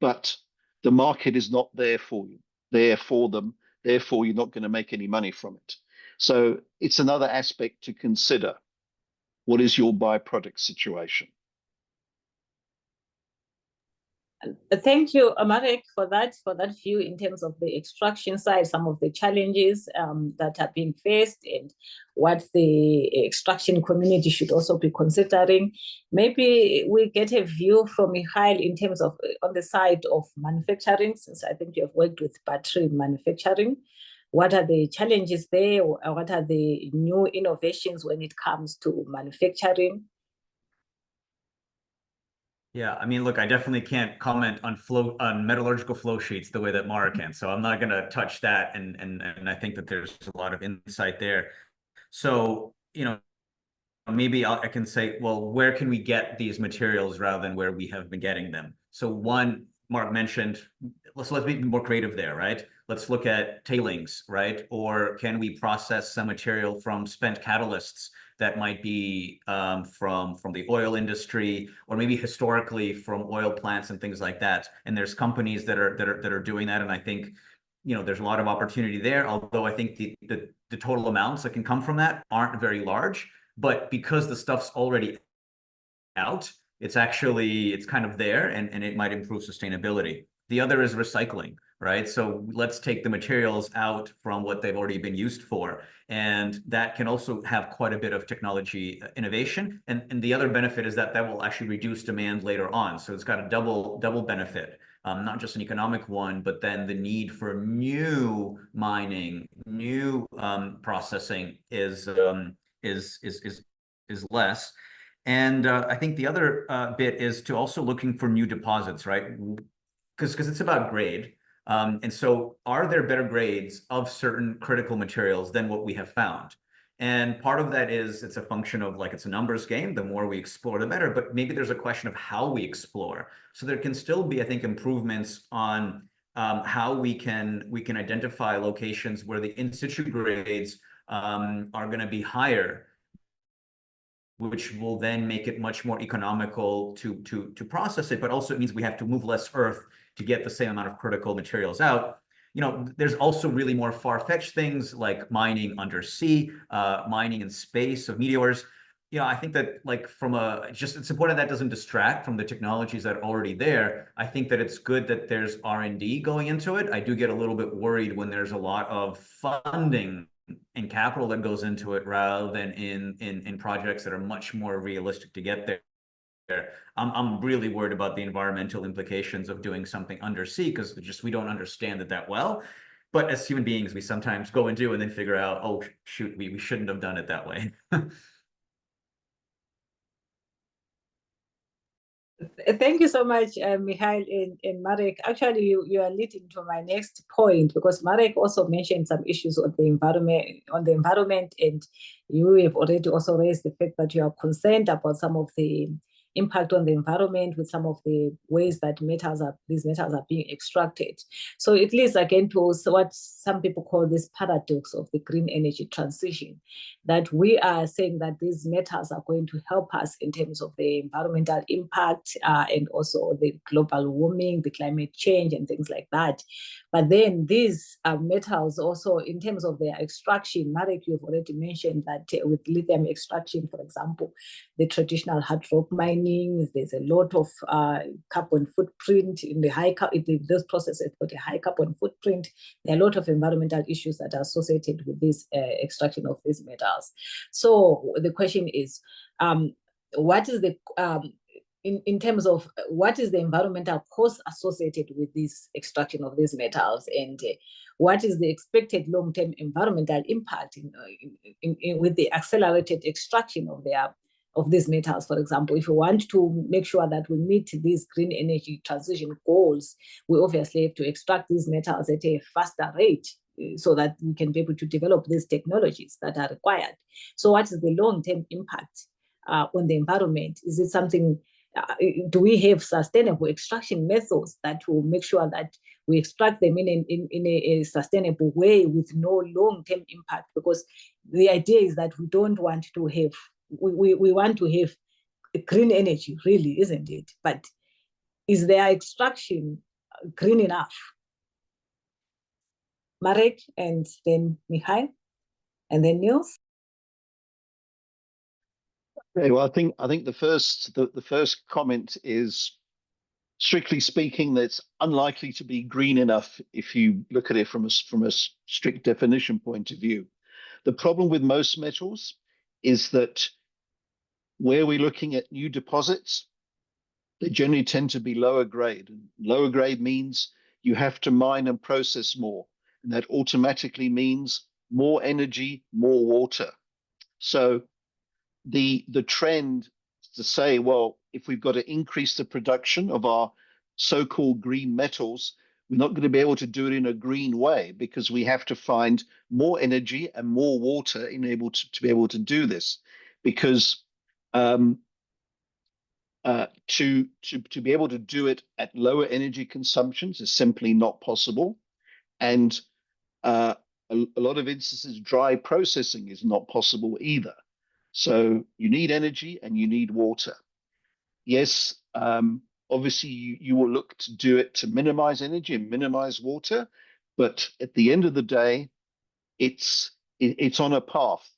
but the market is not there for you, there for them. Therefore, you're not going to make any money from it. So it's another aspect to consider. What is your byproduct situation? Thank you, Marek, for that view in terms of the extraction side, some of the challenges that are being faced and what the extraction community should also be considering. Maybe we get a view from Michael in terms of on the side of manufacturing, since I think you have worked with battery manufacturing. What are the challenges there? What are the new innovations when it comes to manufacturing? Yeah, I mean, look, I definitely can't comment on metallurgical flow sheets the way that Mara can, so I'm not going to touch that. And I think that there's a lot of insight there. So, maybe I can say, well, where can we get these materials rather than where we have been getting them? So one, Mark mentioned, let's be more creative there, right? Let's look at tailings, right? Or can we process some material from spent catalysts that might be from the oil industry, or maybe historically from oil plants and things like that? And there's companies that are doing that, and I think there's a lot of opportunity there. Although I think the total amounts that can come from that aren't very large, but because the stuff's already out, it's kind of there, and it might improve sustainability. The other is recycling, right? So let's take the materials out from what they've already been used for. And that can also have quite a bit of technology innovation. And the other benefit is that will actually reduce demand later on. So it's got a double benefit, not just an economic one, but then the need for new mining, new processing is less. And I think the other bit is to also looking for new deposits, right? Because it's about grade. And so are there better grades of certain critical materials than what we have found? And part of that is it's a function of it's a numbers game. The more we explore, the better. But maybe there's a question of how we explore. So there can still be, I think, improvements on how we can identify locations where the in situ grades are going to be higher, which will then make it much more economical to process it. But also it means we have to move less earth to get the same amount of critical materials out. There's also really more far-fetched things like mining undersea, mining in space of meteors. I think that it's important that doesn't distract from the technologies that are already there. I think that it's good that there's R&D going into it. I do get a little bit worried when there's a lot of funding and capital that goes into it rather than in projects that are much more realistic to get there. I'm really worried about the environmental implications of doing something undersea, because we don't understand it that well. But as human beings, we sometimes go and do and then figure out, oh shoot, we shouldn't have done it that way. Thank you so much, Michael and Marek. Actually, you are leading to my next point, because Marek also mentioned some issues on the environment, and you have already also raised the fact that you are concerned about some of the impact on the environment with some of the ways that these metals are being extracted. So it leads again to what some people call this paradox of the green energy transition, that we are saying that these metals are going to help us in terms of the environmental impact and also the global warming, the climate change and things like that. But then these metals also, in terms of their extraction, Marek, you've already mentioned that with lithium extraction, for example, the traditional hard rock mining, there's a lot of carbon footprint in those processes, got a high carbon footprint. There are a lot of environmental issues that are associated with this extraction of these metals. So the question is, what is the in terms of what is the environmental cost associated with this extraction of these metals, and what is the expected long-term environmental impact with the accelerated extraction of these metals? For example, if we want to make sure that we meet these green energy transition goals, we obviously have to extract these metals at a faster rate so that we can be able to develop these technologies that are required. So what is the long-term impact on the environment? Is it something do we have sustainable extraction methods that will make sure that we extract them in a sustainable way with no long-term impact? Because the idea is that we don't want to have, we want to have green energy, really, isn't it? But is their extraction green enough? Marek, and then Mikhail, and then Niels. Okay, well, I think the first comment is, strictly speaking, that's unlikely to be green enough if you look at it from a strict definition point of view. The problem with most metals is that where we're looking at new deposits, they generally tend to be lower grade. And lower grade means you have to mine and process more. And that automatically means more energy, more water. So the trend to say, well, if we've got to increase the production of our so-called green metals, we're not going to be able to do it in a green way because we have to find more energy and more water to be able to do this. Because to be able to do it at lower energy consumptions is simply not possible. And a lot of instances, dry processing is not possible either. So you need energy and you need water. Yes, obviously you will look to do it to minimize energy and minimize water, but at the end of the day, it's on a path.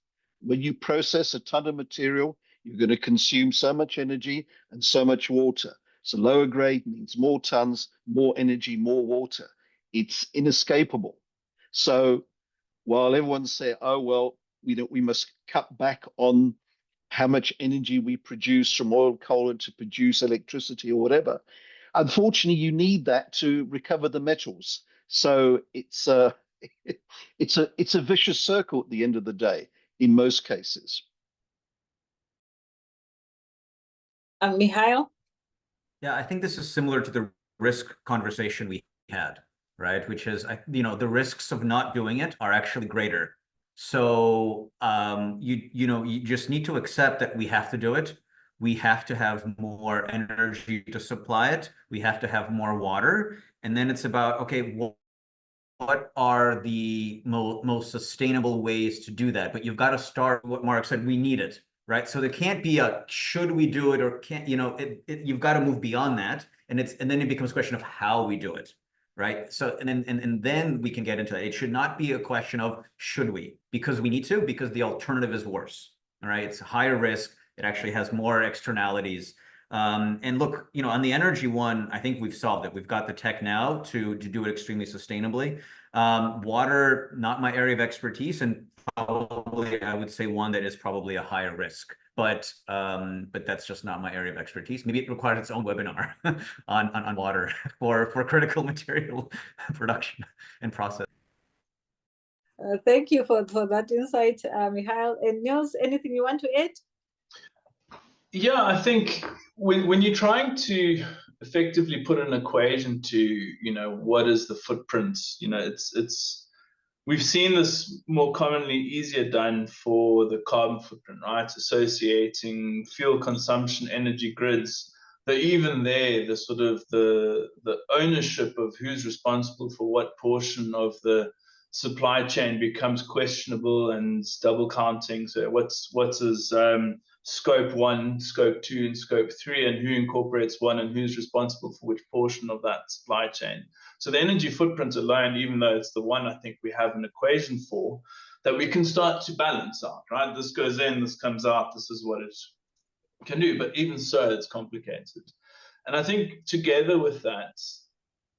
When you process a ton of material, you're going to consume so much energy and so much water. So lower grade means more tons, more energy, more water. It's inescapable. So while everyone say, oh, well, we must cut back on how much energy we produce from oil, coal, and to produce electricity or whatever, unfortunately, you need that to recover the metals. So it's a vicious circle at the end of the day in most cases. Mikhail? Yeah, I think this is similar to the risk conversation we had, right? Which is, the risks of not doing it are actually greater. So you just need to accept that we have to do it. We have to have more energy to supply it. We have to have more water. And then it's about, okay, what are the most sustainable ways to do that? But you've got to start what Mark said, we need it, right? So there can't be a, should we do it or can't, you've got to move beyond that. And then it becomes a question of how we do it. Right. So and then we can get into it. It should not be a question of should we, because we need to, because the alternative is worse. All right. It's higher risk. It actually has more externalities. And look, on the energy one, I think we've solved it. We've got the tech now to do it extremely sustainably. Water, not my area of expertise, and probably I would say one that is probably a higher risk. But that's just not my area of expertise. Maybe it requires its own webinar on water for critical material production and process. Thank you for that insight, Mikhail. And Niels, anything you want to add? Yeah, I think when you're trying to effectively put an equation to, what is the footprint, we've seen this more commonly easier done for the carbon footprint, right? Associating fuel consumption, energy grids, but even there, the sort of the ownership of who's responsible for what portion of the supply chain becomes questionable and double counting. So what's is scope 1, scope 2, and scope 3, and who incorporates one and who's responsible for which portion of that supply chain. So the energy footprint alone, even though it's the one I think we have an equation for, that we can start to balance out, right? This goes in, this comes out, this is what it can do. But even so, it's complicated. And I think together with that,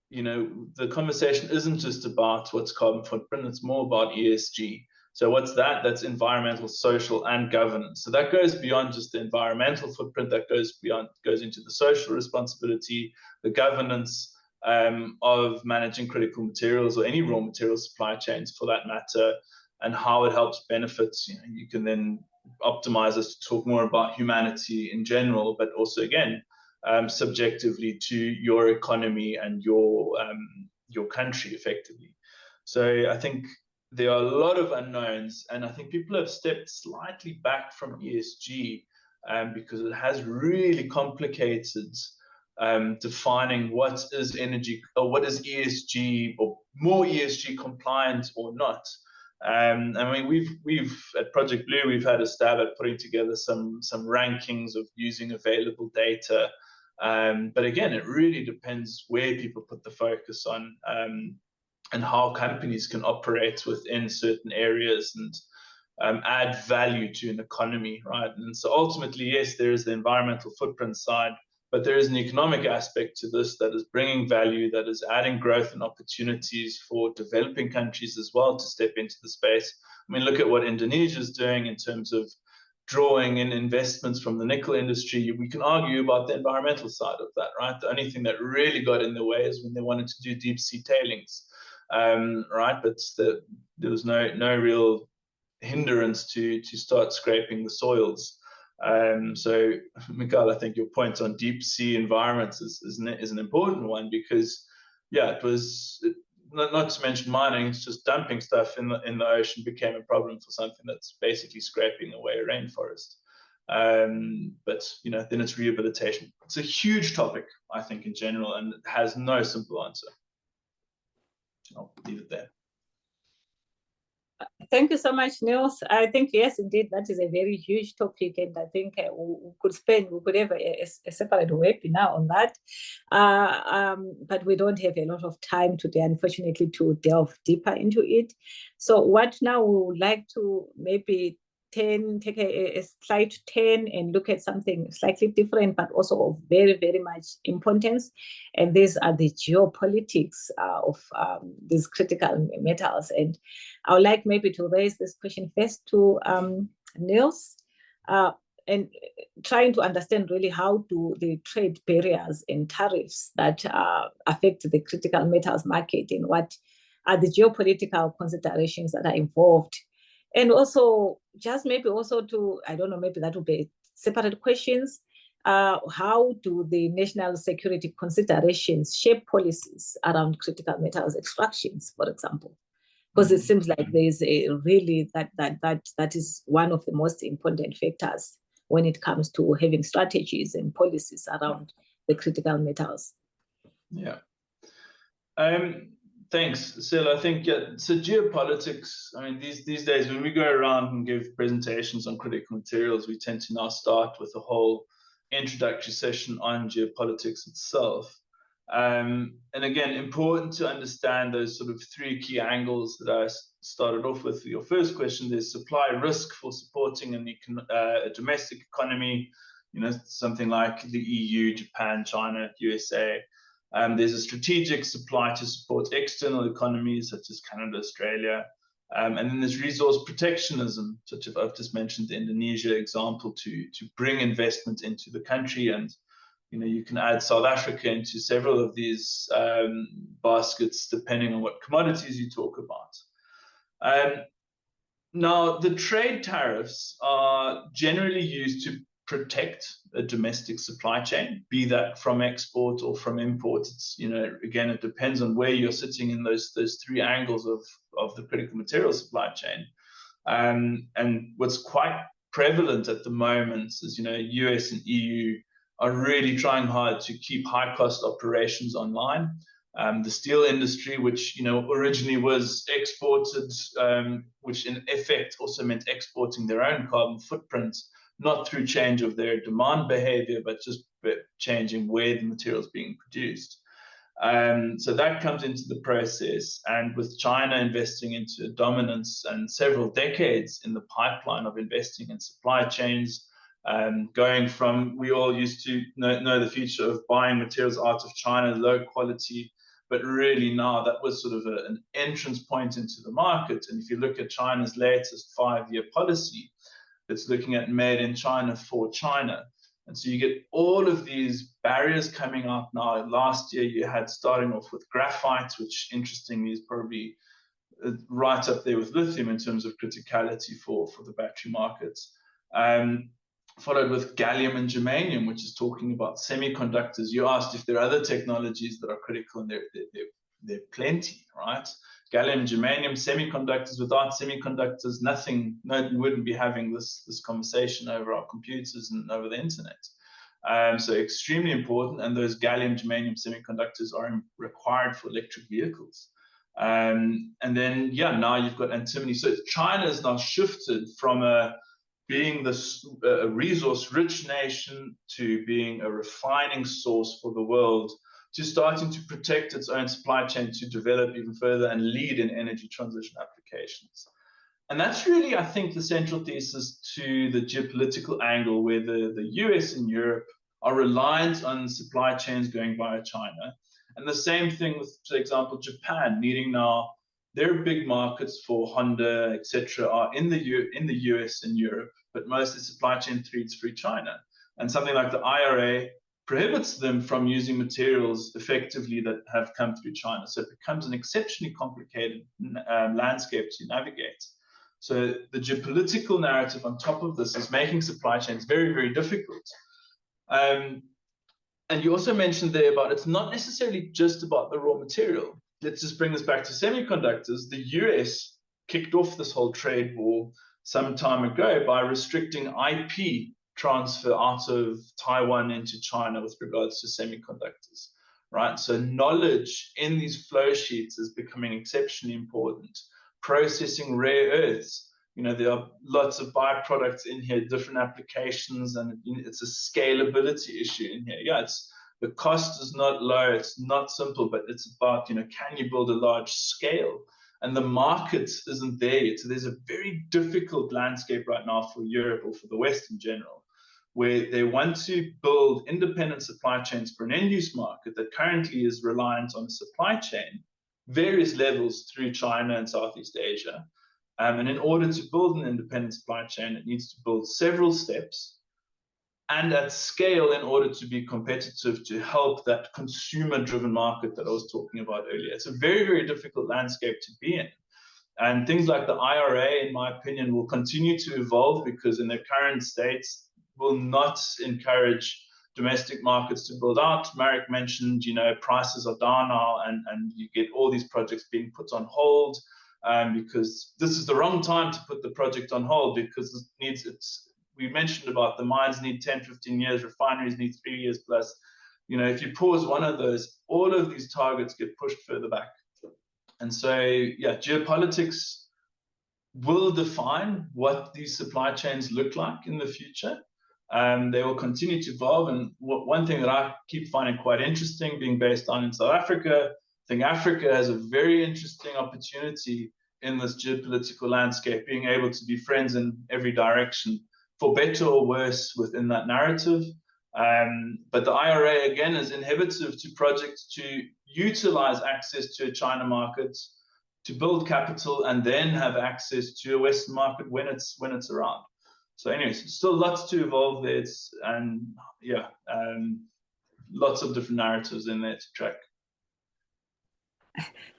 the conversation isn't just about what's carbon footprint, it's more about ESG. So what's that? That's environmental, social, and governance. So that goes beyond just the environmental footprint, that goes into the social responsibility, the governance of managing critical materials or any raw material supply chains for that matter, and how it helps benefits. You can then optimize this to talk more about humanity in general, but also again, subjectively to your economy and your country effectively. So I think there are a lot of unknowns, and I think people have stepped slightly back from ESG because it has really complicated defining what is energy or what is ESG or more ESG compliant or not. I mean, we've at Project Blue, we've had a stab at putting together some rankings of using available data. But again, it really depends where people put the focus on, and how companies can operate within certain areas and add value to an economy, right? And so ultimately, yes, there is the environmental footprint side, but there is an economic aspect to this that is bringing value, that is adding growth and opportunities for developing countries as well to step into the space. I mean, look at what Indonesia is doing in terms of drawing in investments from the nickel industry. We can argue about the environmental side of that, right? The only thing that really got in the way is when they wanted to do deep sea tailings, right? But there was no real hindrance to start scraping the soils. So, Miguel, I think your point on deep sea environments is an important one, because, yeah, it was not to mention mining. It's just dumping stuff in the ocean became a problem for something that's basically scraping away a rainforest. But you know, then it's rehabilitation. It's a huge topic, I think, in general, and it has no simple answer. I'll leave it there. Thank you so much, Niels. I think, yes, indeed, that is a very huge topic, and I think we could have a separate webinar on that. But we don't have a lot of time today, unfortunately, to delve deeper into it. So what now we would like to maybe take a slight turn and look at something slightly different, but also of very, very much importance. And these are the geopolitics of these critical metals. And I would like maybe to raise this question first to Niels, and trying to understand really how do the trade barriers and tariffs that affect the critical metals market, and what are the geopolitical considerations that are involved. And also, just maybe also to, I don't know, maybe that would be separate questions. How do the national security considerations shape policies around critical metals extractions, for example? Because it seems like there is a really that is one of the most important factors when it comes to having strategies and policies around the critical metals. Yeah. Thanks, Sil. I think, yeah, so geopolitics, I mean, these days when we go around and give presentations on critical materials, we tend to now start with a whole introductory session on geopolitics itself. And again, important to understand those sort of three key angles that I started off with. Your first question, there's supply risk for supporting a domestic economy, you know, something like the EU, Japan, China, USA. There's a strategic supply to support external economies such as Canada, Australia. And then there's resource protectionism, such as I've just mentioned the Indonesia example, to bring investment into the country. And you know, you can add South Africa into several of these baskets depending on what commodities you talk about. Now, the trade tariffs are generally used to protect a domestic supply chain, be that from export or from import. It's, you know, again, it depends on where you're sitting in those three angles of the critical material supply chain. And what's quite prevalent at the moment is, you know, US and EU are really trying hard to keep high-cost operations online. The steel industry, which, you know, originally was exported, which in effect also meant exporting their own carbon footprint, not through change of their demand behavior, but just changing where the material is being produced. So that comes into the process. And with China investing into dominance and several decades in the pipeline of investing in supply chains, going from, we all used to know the future of buying materials out of China, low quality, but really now that was sort of an entrance point into the market. And if you look at China's latest 5-year policy, it's looking at made in China for China. And so you get all of these barriers coming up now. Last year you had, starting off with graphite, which interestingly is probably right up there with lithium in terms of criticality for the battery markets. Followed with gallium and germanium, which is talking about semiconductors. You asked if there are other technologies that are critical, and there are plenty, right? gallium, germanium, semiconductors. Without semiconductors, nothing, no, we wouldn't be having this conversation over our computers and over the internet. So extremely important, and those gallium, germanium semiconductors are required for electric vehicles. And then, yeah, now you've got antimony. So China has now shifted from being a resource-rich nation to being a refining source for the world, to starting to protect its own supply chain, to develop even further and lead in energy transition applications. And that's really, I think, the central thesis to the geopolitical angle, where the US and Europe are reliant on supply chains going via China. And the same thing with, for example, Japan, needing now, their big markets for Honda, etc., are in the US and Europe, but most of the supply chain feeds through China. And something like the IRA prohibits them from using materials effectively that have come through China. So it becomes an exceptionally complicated landscape to navigate. So the geopolitical narrative on top of this is making supply chains very, very difficult. And you also mentioned there about it's not necessarily just about the raw material. Let's just bring this back to semiconductors. The US kicked off this whole trade war some time ago by restricting IP transfer out of Taiwan into China with regards to semiconductors, right? So knowledge in these flow sheets is becoming exceptionally important. Processing rare earths, you know, there are lots of byproducts in here, different applications, and it's a scalability issue in here. Yeah, the cost is not low, it's not simple, but it's about, you know, can you build a large scale? And the market isn't there yet. So there's a very difficult landscape right now for Europe, or for the West in general, where they want to build independent supply chains for an end-use market that currently is reliant on a supply chain, various levels through China and Southeast Asia. And in order to build an independent supply chain, it needs to build several steps and at scale in order to be competitive, to help that consumer-driven market that I was talking about earlier. It's a very, very difficult landscape to be in. And things like the IRA, in my opinion, will continue to evolve, because in their current states will not encourage domestic markets to build out. Marek mentioned, you know, prices are down now, and you get all these projects being put on hold, because this is the wrong time to put the project on hold, because we mentioned about the mines need 10, 15 years, refineries need 3 years plus. You know, if you pause one of those, all of these targets get pushed further back. And so, yeah, geopolitics will define what these supply chains look like in the future. They will continue to evolve. And one thing that I keep finding quite interesting, being based on in South Africa, I think Africa has a very interesting opportunity in this geopolitical landscape, being able to be friends in every direction, for better or worse within that narrative. But the IRA, again, is inhibitive to projects to utilize access to a China market, to build capital, and then have access to a Western market when it's around. So anyways, still lots to evolve there. Lots of different narratives in there to track.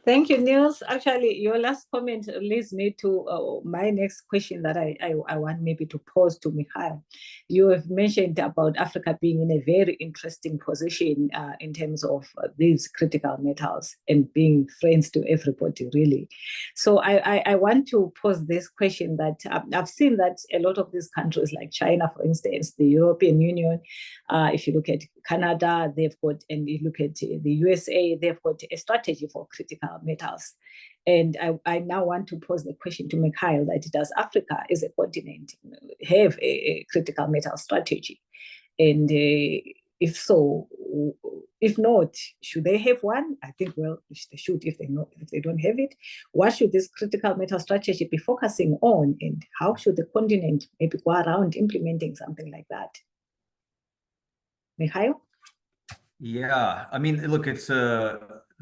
Thank you, Niels. Actually, your last comment leads me to my next question that I want maybe to pose to Mikhail. You have mentioned about Africa being in a very interesting position in terms of these critical metals and being friends to everybody, really. So I want to pose this question that I've seen that a lot of these countries like China, for instance, the European Union, if you look at Canada, they've got, and you look at the USA, they've got a strategy for critical metals. And I now want to pose the question to Mikhail, that does Africa as a continent have a critical metal strategy? And if so, if not, should they have one? I think, well, they should. If they don't have it, what should this critical metal strategy be focusing on? And how should the continent maybe go around implementing something like that? Mikhail? Yeah, I mean, look, it's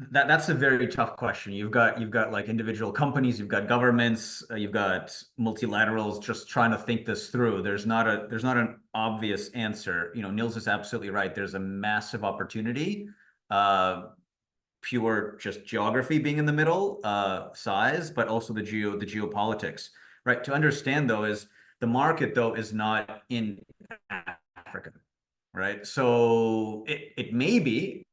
that's a very tough question. You've got like individual companies, you've got governments, you've got multilaterals just trying to think this through. There's not an obvious answer. You know, Niels is absolutely right. There's a massive opportunity, pure just geography being in the middle, size, but also the geopolitics, right? To understand though is the market though is not in Africa. Right. So it may be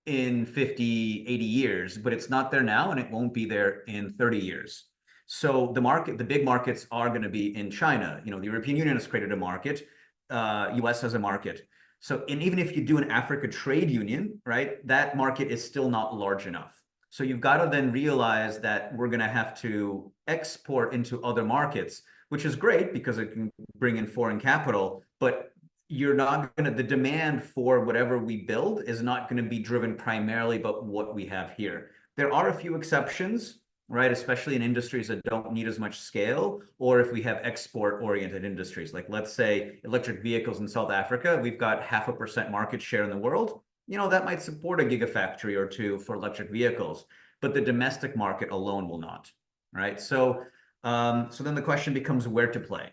in 50, 80 years, but it's not there now, and it won't be there in 30 years. So the big markets are going to be in China. The European Union has created a market, US has a market. So, and even if you do an Africa trade union, right, that market is still not large enough. So you've got to then realize that we're going to have to export into other markets, which is great because it can bring in foreign capital, but the demand for whatever we build is not going to be driven primarily by what we have here. There are a few exceptions, right? Especially in industries that don't need as much scale, or if we have export-oriented industries, like let's say electric vehicles in South Africa, we've got 0.5% market share in the world. That might support a gigafactory or two for electric vehicles, but the domestic market alone will not, right? So then the question becomes where to play.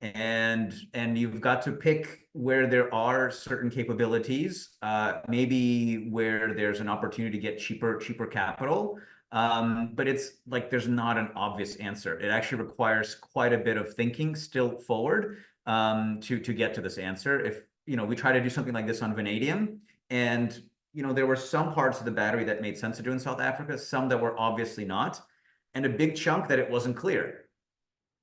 And you've got to pick where there are certain capabilities, maybe where there's an opportunity to get cheaper capital. But it's like there's not an obvious answer. It actually requires quite a bit of thinking still forward to get to this answer. If we try to do something like this on vanadium, and there were some parts of the battery that made sense to do in South Africa, some that were obviously not, and a big chunk that it wasn't clear.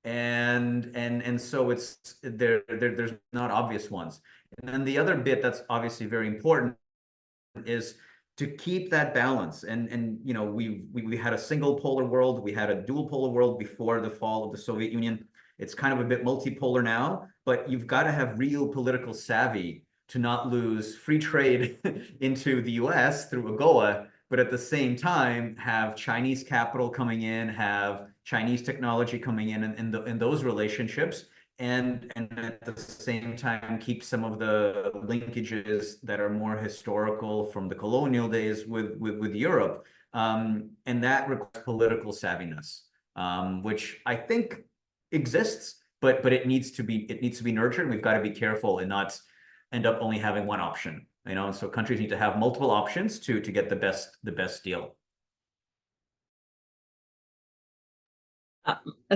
And so there's not obvious ones. And then the other bit that's obviously very important is to keep that balance. And we had a single polar world, we had a dual polar world before the fall of the Soviet Union. It's kind of a bit multipolar now, but you've got to have real political savvy to not lose free trade into the US through AGOA, but at the same time have Chinese capital coming in, have Chinese technology coming in those relationships, and at the same time keep some of the linkages that are more historical from the colonial days with Europe, and that requires political savviness, which I think exists, but it needs to be nurtured. And we've got to be careful and not end up only having one option. And so countries need to have multiple options to get the best deal.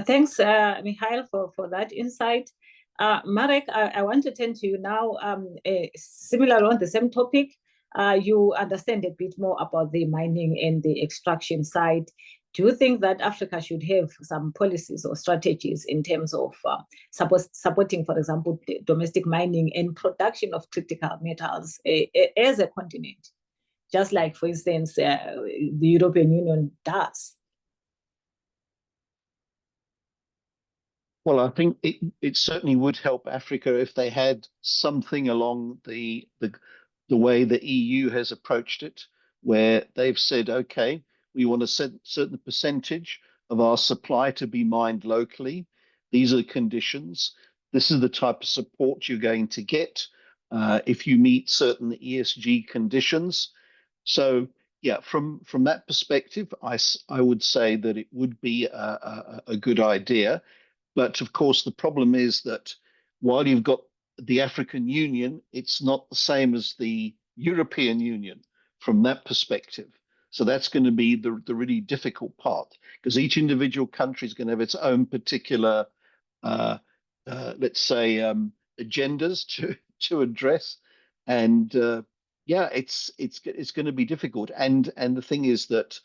Thanks, Michael, for that insight. Marek, I want to turn to you now. Similar on the same topic, you understand a bit more about the mining and the extraction side. Do you think that Africa should have some policies or strategies in terms of supporting, for example, domestic mining and production of critical metals as a continent, just like, for instance, the European Union does? Well, I think it certainly would help Africa if they had something along the way the EU has approached it, where they've said, okay, we want a certain percentage of our supply to be mined locally. These are the conditions. This is the type of support you're going to get if you meet certain ESG conditions. So, yeah, from that perspective, I would say that it would be a good idea. But of course, the problem is that while you've got the African Union, it's not the same as the European Union from that perspective. So that's going to be the really difficult part, because each individual country is going to have its own particular, let's say, agendas to address. And yeah, it's going to be difficult. And the thing is that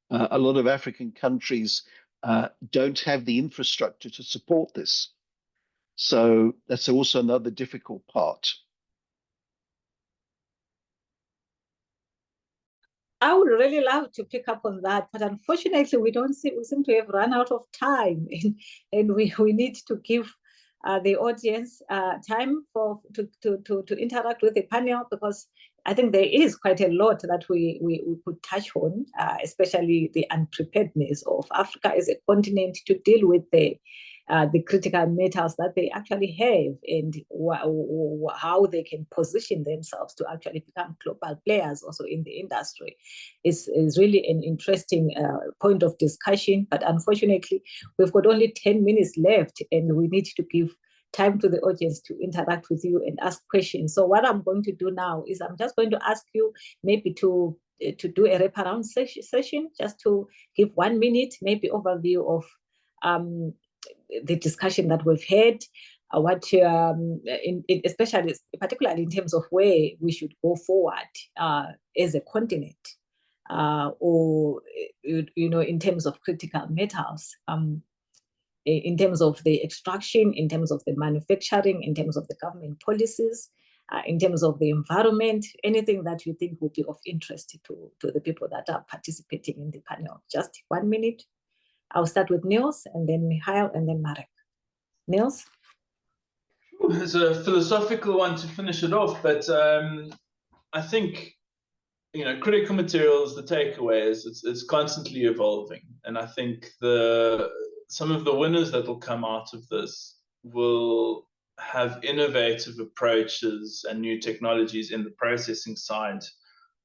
a lot of African countries don't have the infrastructure to support this. So that's also another difficult part. I would really love to pick up on that, but unfortunately, we seem to have run out of time, and we need to give the audience time to interact with the panel, because I think there is quite a lot that we could touch on, especially the unpreparedness of Africa as a continent to deal with the critical metals that they actually have, and how they can position themselves to actually become global players also in the industry is really an interesting point of discussion. But unfortunately, we've got only 10 minutes left, and we need to give time to the audience to interact with you and ask questions. So what I'm going to do now is I'm just going to ask you maybe to do a wraparound session, just to give 1 minute, maybe overview of the discussion that we've had. especially, particularly in terms of where we should go forward as a continent, or in terms of critical metals, in terms of the extraction, in terms of the manufacturing, in terms of the government policies, in terms of the environment, anything that you think would be of interest to the people that are participating in the panel. Just 1 minute. I'll start with Niels, and then Michael, and then Marek. Niels? It's a philosophical one to finish it off, but I think, critical materials, the takeaway is it's constantly evolving. And I think some of the winners that will come out of this will have innovative approaches and new technologies in the processing side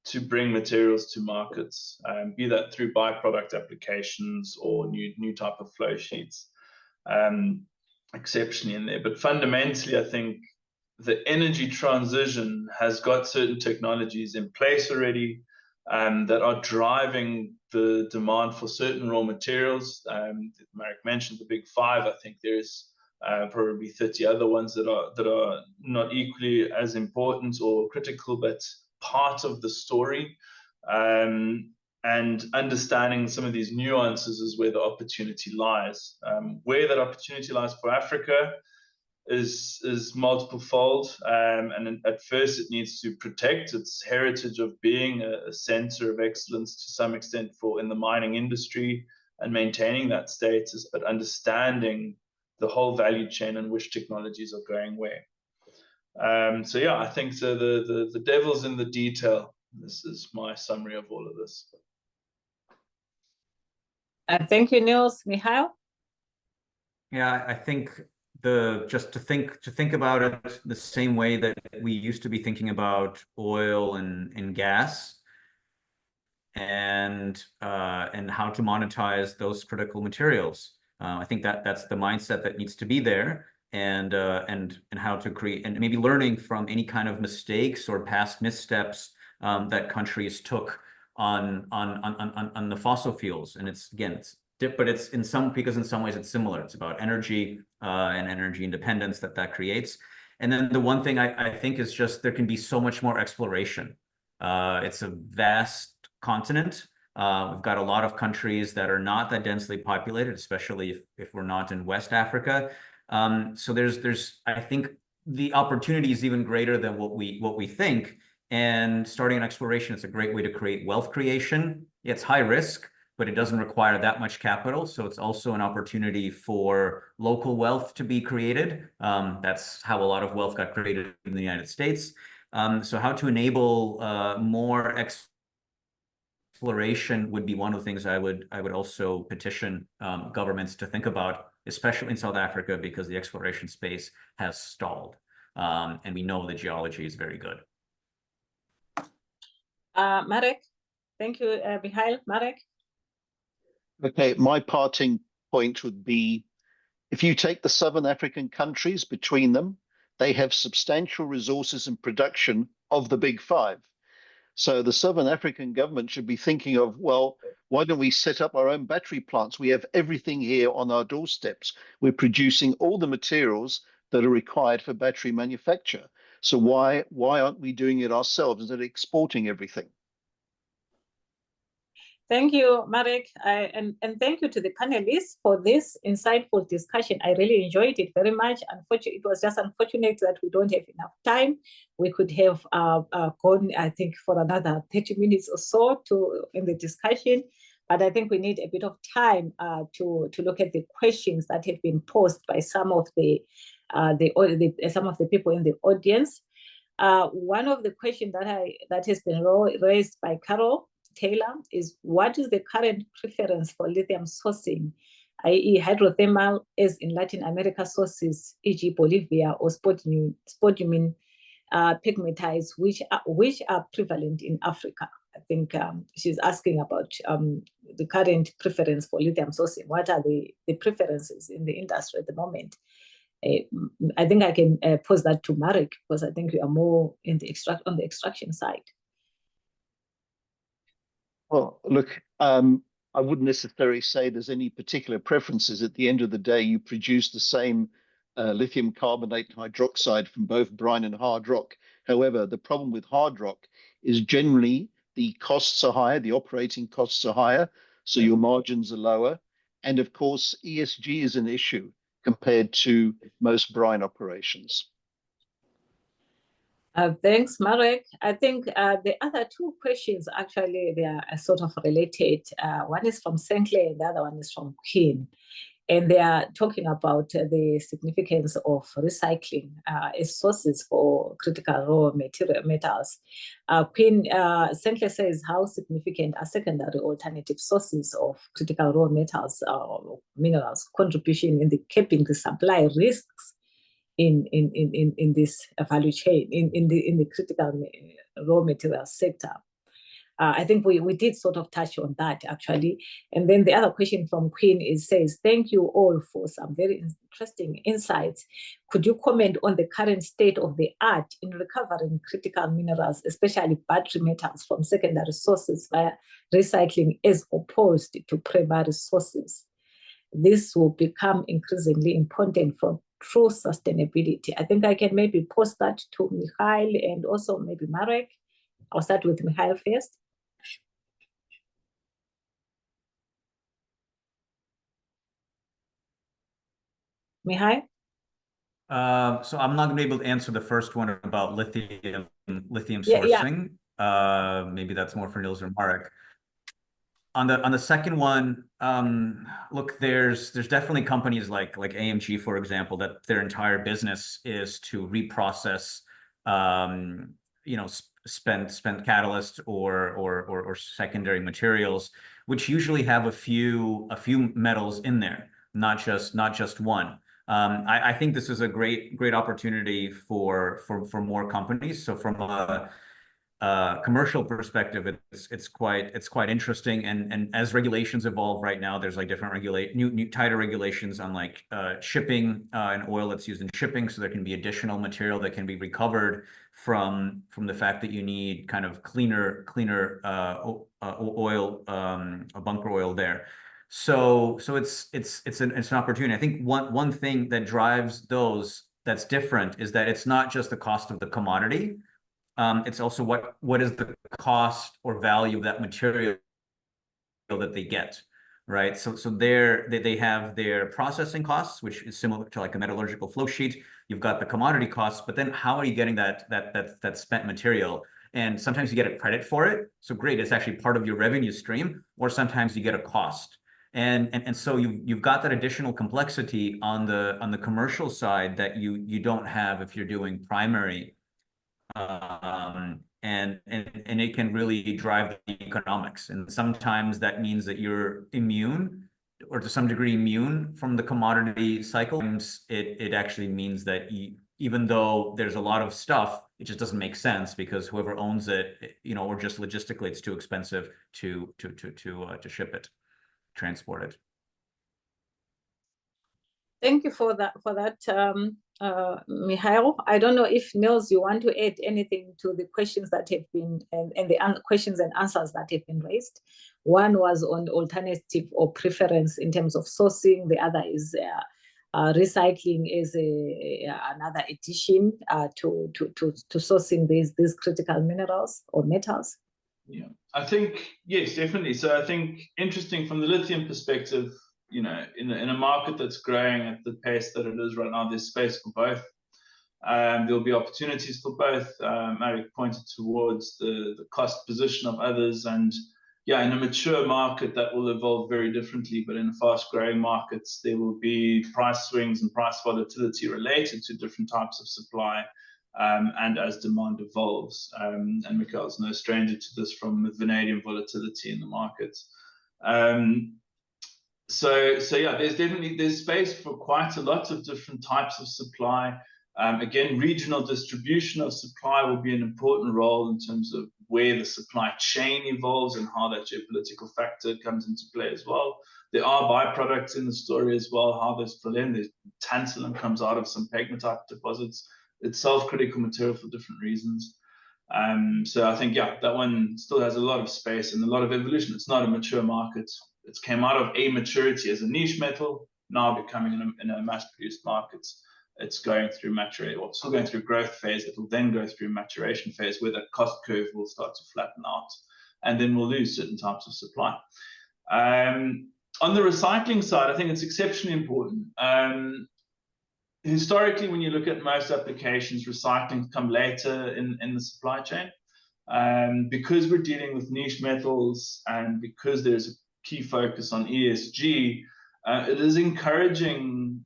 to bring materials to markets, be that through byproduct applications or new type of flow sheets, exceptionally in there. But fundamentally, I think the energy transition has got certain technologies in place already that are driving the demand for certain raw materials. Marek mentioned the big five. I think there's probably 30 other ones that are not equally as important or critical, but part of the story. And understanding some of these nuances is where the opportunity lies. Where that opportunity lies for Africa is multiple fold, and at first it needs to protect its heritage of being a center of excellence to some extent in the mining industry and maintaining that status, but understanding the whole value chain and which technologies are going where. So yeah, I think so the devil's in the detail. This is my summary of all of this. Thank you, Niels. Michael? Yeah, I think just to think about it the same way that we used to be thinking about oil and gas, and how to monetize those critical materials. I think that's the mindset that needs to be there, and how to create, and maybe learning from any kind of mistakes or past missteps that countries took on the fossil fuels. And but it's in some ways it's similar. It's about energy and energy independence that creates. And then the one thing I think is just there can be so much more exploration. It's a vast continent. We've got a lot of countries that are not that densely populated, especially if we're not in West Africa. So there's I think the opportunity is even greater than what we think. And starting an exploration, it's a great way to create wealth creation. It's high risk, but it doesn't require that much capital. So it's also an opportunity for local wealth to be created. That's how a lot of wealth got created in the United States. So how to enable more exploration would be one of the things I would also petition governments to think about, especially in South Africa, because the exploration space has stalled. And we know the geology is very good. Marek? Thank you, Michael. Marek? Okay, my parting point would be, if you take the Southern African countries between them, they have substantial resources and production of the big five. So the Southern African government should be thinking of, well, why don't we set up our own battery plants? We have everything here on our doorsteps. We're producing all the materials that are required for battery manufacture. So why aren't we doing it ourselves instead of exporting everything? Thank you, Marek, and thank you to the panelists for this insightful discussion. I really enjoyed it very much. Unfortunately, it was just unfortunate that we don't have enough time. We could have gone, I think, for another 30 minutes or so in the discussion, but I think we need a bit of time to look at the questions that have been posed by some of the people in the audience. One of the questions that has been raised by Carol Taylor is, what is the current preference for lithium sourcing, i.e. hydrothermal, as in Latin America sources, e.g. Bolivia, or spodumene pegmatites, which are prevalent in Africa? I think she's asking about the current preference for lithium sourcing. What are the preferences in the industry at the moment? I think I can pose that to Marek, because I think we are more on the extraction side. Well, look, I wouldn't necessarily say there's any particular preferences. At the end of the day, you produce the same lithium carbonate and hydroxide from both brine and hard rock. However, the problem with hard rock is generally the costs are higher, the operating costs are higher, so your margins are lower. And of course, ESG is an issue compared to most brine operations. Thanks, Marek. I think the other two questions, actually, they are sort of related. One is from Senkley, and the other one is from Queen. And they are talking about the significance of recycling as sources for critical raw metals. Queen Senkley says, how significant are secondary alternative sources of critical raw metals or minerals contribution in the keeping the supply risks in this value chain, in the critical raw materials sector? I think we did sort of touch on that, actually. And then the other question from Queen says, thank you all for some very interesting insights. Could you comment on the current state of the art in recovering critical minerals, especially battery metals, from secondary sources via recycling as opposed to primary sources? This will become increasingly important for true sustainability. I think I can maybe post that to Mikhail and also maybe Marek. I'll start with Mikhail first. Mikhail? So I'm not going to be able to answer the first one about lithium sourcing. Yeah. Maybe that's more for Niels or Marek. On the second one, look, there's definitely companies like AMG, for example, that their entire business is to reprocess, spent catalyst or secondary materials, which usually have a few metals in there, not just one. I think this is a great opportunity for more companies. So from a commercial perspective, it's quite interesting. And as regulations evolve right now, there's like different new tighter regulations on like shipping and oil that's used in shipping. So there can be additional material that can be recovered from the fact that you need kind of cleaner oil, bunker oil there. So it's an opportunity. I think one thing that drives those that's different is that it's not just the cost of the commodity. It's also what is the cost or value of that material that they get, right? So they have their processing costs, which is similar to like a metallurgical flow sheet. You've got the commodity costs, but then how are you getting that spent material? And sometimes you get a credit for it. So great, it's actually part of your revenue stream, or sometimes you get a cost. And so you've got that additional complexity on the commercial side that you don't have if you're doing primary. And it can really drive the economics. And sometimes that means that you're immune, or to some degree immune from the commodity cycle. It actually means that even though there's a lot of stuff, it just doesn't make sense because whoever owns it, or just logistically, it's too expensive to ship it, transport it. Thank you for that, Mikhail. I don't know if Niels, you want to add anything to the questions that have been and the questions and answers that have been raised. One was on alternative or preference in terms of sourcing. The other is recycling is another addition to sourcing these critical minerals or metals. Yeah, I think yes, definitely. So I think interesting from the lithium perspective. In a market that's growing at the pace that it is right now, there's space for both. There'll be opportunities for both. Marek pointed towards the cost position of others, and yeah, in a mature market that will evolve very differently. But in fast-growing markets, there will be price swings and price volatility related to different types of supply, and as demand evolves. And Mikhail's no stranger to this from the vanadium volatility in the market. So yeah, there's space for quite a lot of different types of supply. Again, regional distribution of supply will be an important role in terms of where the supply chain evolves and how that geopolitical factor comes into play as well. There are byproducts in the story as well, how those fill in. There's tantalum comes out of some pegmatite deposits. It's self-critical material for different reasons. So I think, yeah, that one still has a lot of space and a lot of evolution. It's not a mature market. It's came out of a maturity as a niche metal, now becoming in a mass-produced market. it's going through maturation, or still going through growth phase. It will then go through maturation phase, where that cost curve will start to flatten out, and then we'll lose certain types of supply. On the recycling side, I think it's exceptionally important. Historically, when you look at most applications, recycling come later in the supply chain. Because we're dealing with niche metals, and because there's a key focus on ESG, it is encouraging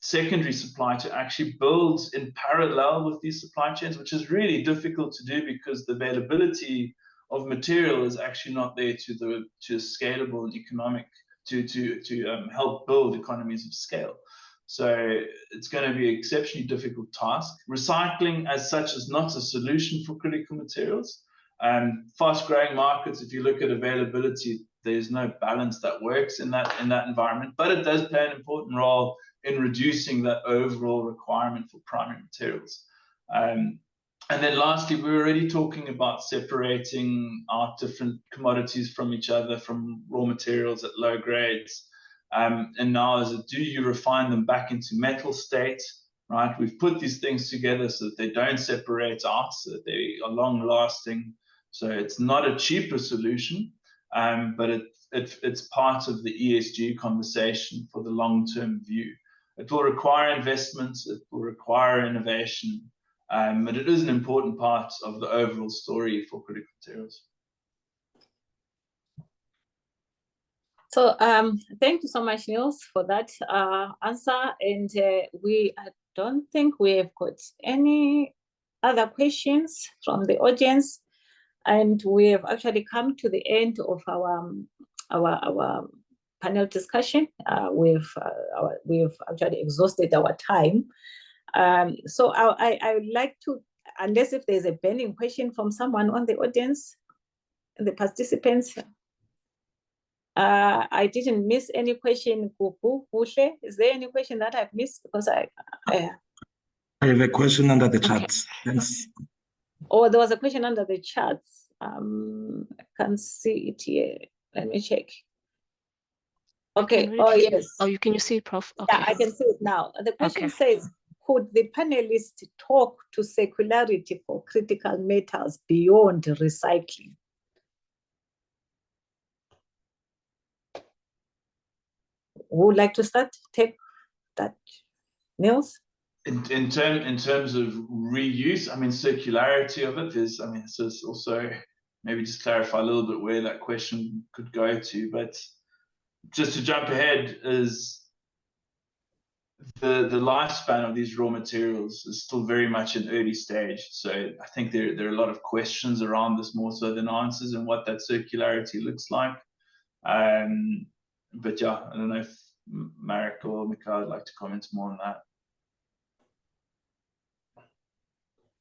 secondary supply to actually build in parallel with these supply chains, which is really difficult to do because the availability of material is actually not there to scalable and economic to help build economies of scale. So it's going to be an exceptionally difficult task. Recycling as such is not a solution for critical materials. Fast-growing markets, if you look at availability, there's no balance that works in that environment, but it does play an important role in reducing that overall requirement for primary materials. And then lastly, we're already talking about separating our different commodities from each other, from raw materials at low grades. And now do you refine them back into metal state, right? We've put these things together so that they don't separate out, so that they are long lasting. So it's not a cheaper solution, but it's part of the ESG conversation for the long-term view. It will require investments, it will require innovation, but it is an important part of the overall story for critical materials. So thank you so much, Niels, for that answer. And I don't think we have got any other questions from the audience. And we have actually come to the end of our panel discussion. We've actually exhausted our time. So I would like to, unless if there's a burning question from someone on the audience, the participants. I didn't miss any question. Is there any question that I've missed? Because I have a question under the chat. Thanks. Oh, there was a question under the chat. I can't see it here. Let me check. Okay. Oh, yes. Oh, can you see it, Prof? Okay. Yeah, I can see it now. The question says, could the panelists talk to circularity for critical metals beyond recycling? Who would like to start? Take that, Niels? In terms of reuse, I mean, circularity of it is, I mean, so it's also maybe just clarify a little bit where that question could go to, but just to jump ahead is the lifespan of these raw materials is still very much an early stage. So I think there are a lot of questions around this more so than answers and what that circularity looks like. But yeah, I don't know if Marek or Mikhail would like to comment more on that.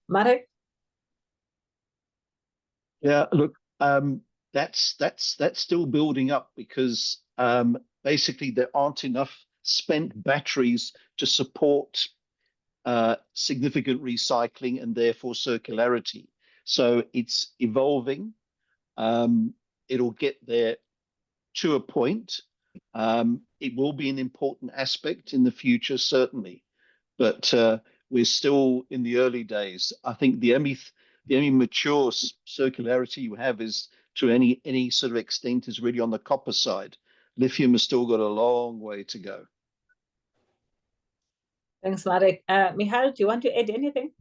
Marek? Yeah, look, that's still building up because basically there aren't enough spent batteries to support significant recycling and therefore circularity. So it's evolving. It'll get there to a point. It will be an important aspect in the future, certainly, but we're still in the early days. I think the only mature circularity you have is to any sort of extent is really on the copper side. Lithium has still got a long way to go. Thanks, Marek. Michal, do you want to add anything?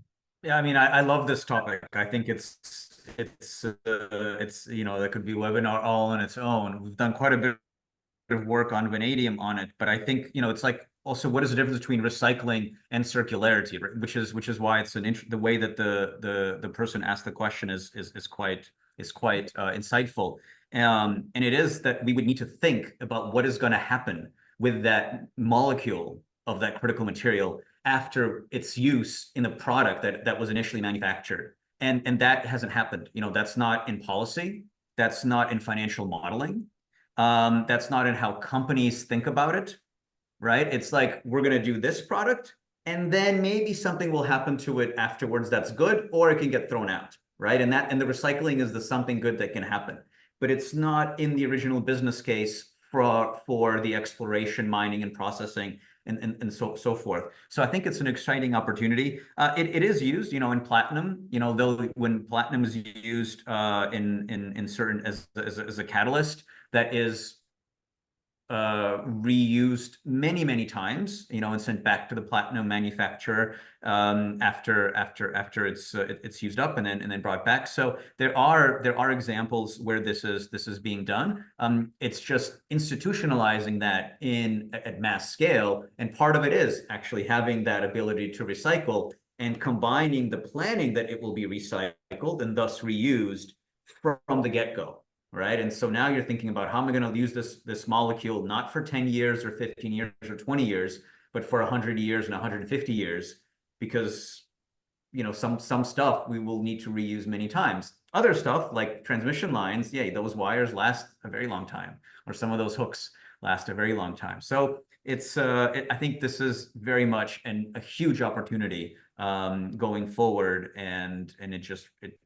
Yeah, I mean, I love this topic. I think it's you know, that could be a webinar all on its own. We've done quite a bit of work on vanadium on it, but I think, you know, it's like also what is the difference between recycling and circularity, right? Which is why it's the way that the person asked the question is quite insightful. And it is that we would need to think about what is going to happen with that molecule of that critical material after its use in the product that was initially manufactured. And that hasn't happened. You know, that's not in policy. That's not in financial modeling. That's not in how companies think about it, right? It's like, we're going to do this product, and then maybe something will happen to it afterwards that's good, or it can get thrown out, right? And the recycling is the something good that can happen. But it's not in the original business case for the exploration, mining, and processing and so forth. So I think it's an exciting opportunity. It is used, you know, in platinum. You know, though when platinum is used in certain as a catalyst, that is reused many times, you know, and sent back to the platinum manufacturer after it's used up and then brought back. So there are examples where this is being done. It's just institutionalizing that at mass scale, and part of it is actually having that ability to recycle and combining the planning that it will be recycled and thus reused from the get-go. Right. And so now you're thinking about, how am I going to use this molecule, not for 10 years or 15 years or 20 years, but for 100 years and 150 years, because, you know, some stuff we will need to reuse many times. Other stuff like transmission lines, yeah, those wires last a very long time, or some of those hooks last a very long time. So it's I think this is very much a huge opportunity going forward, and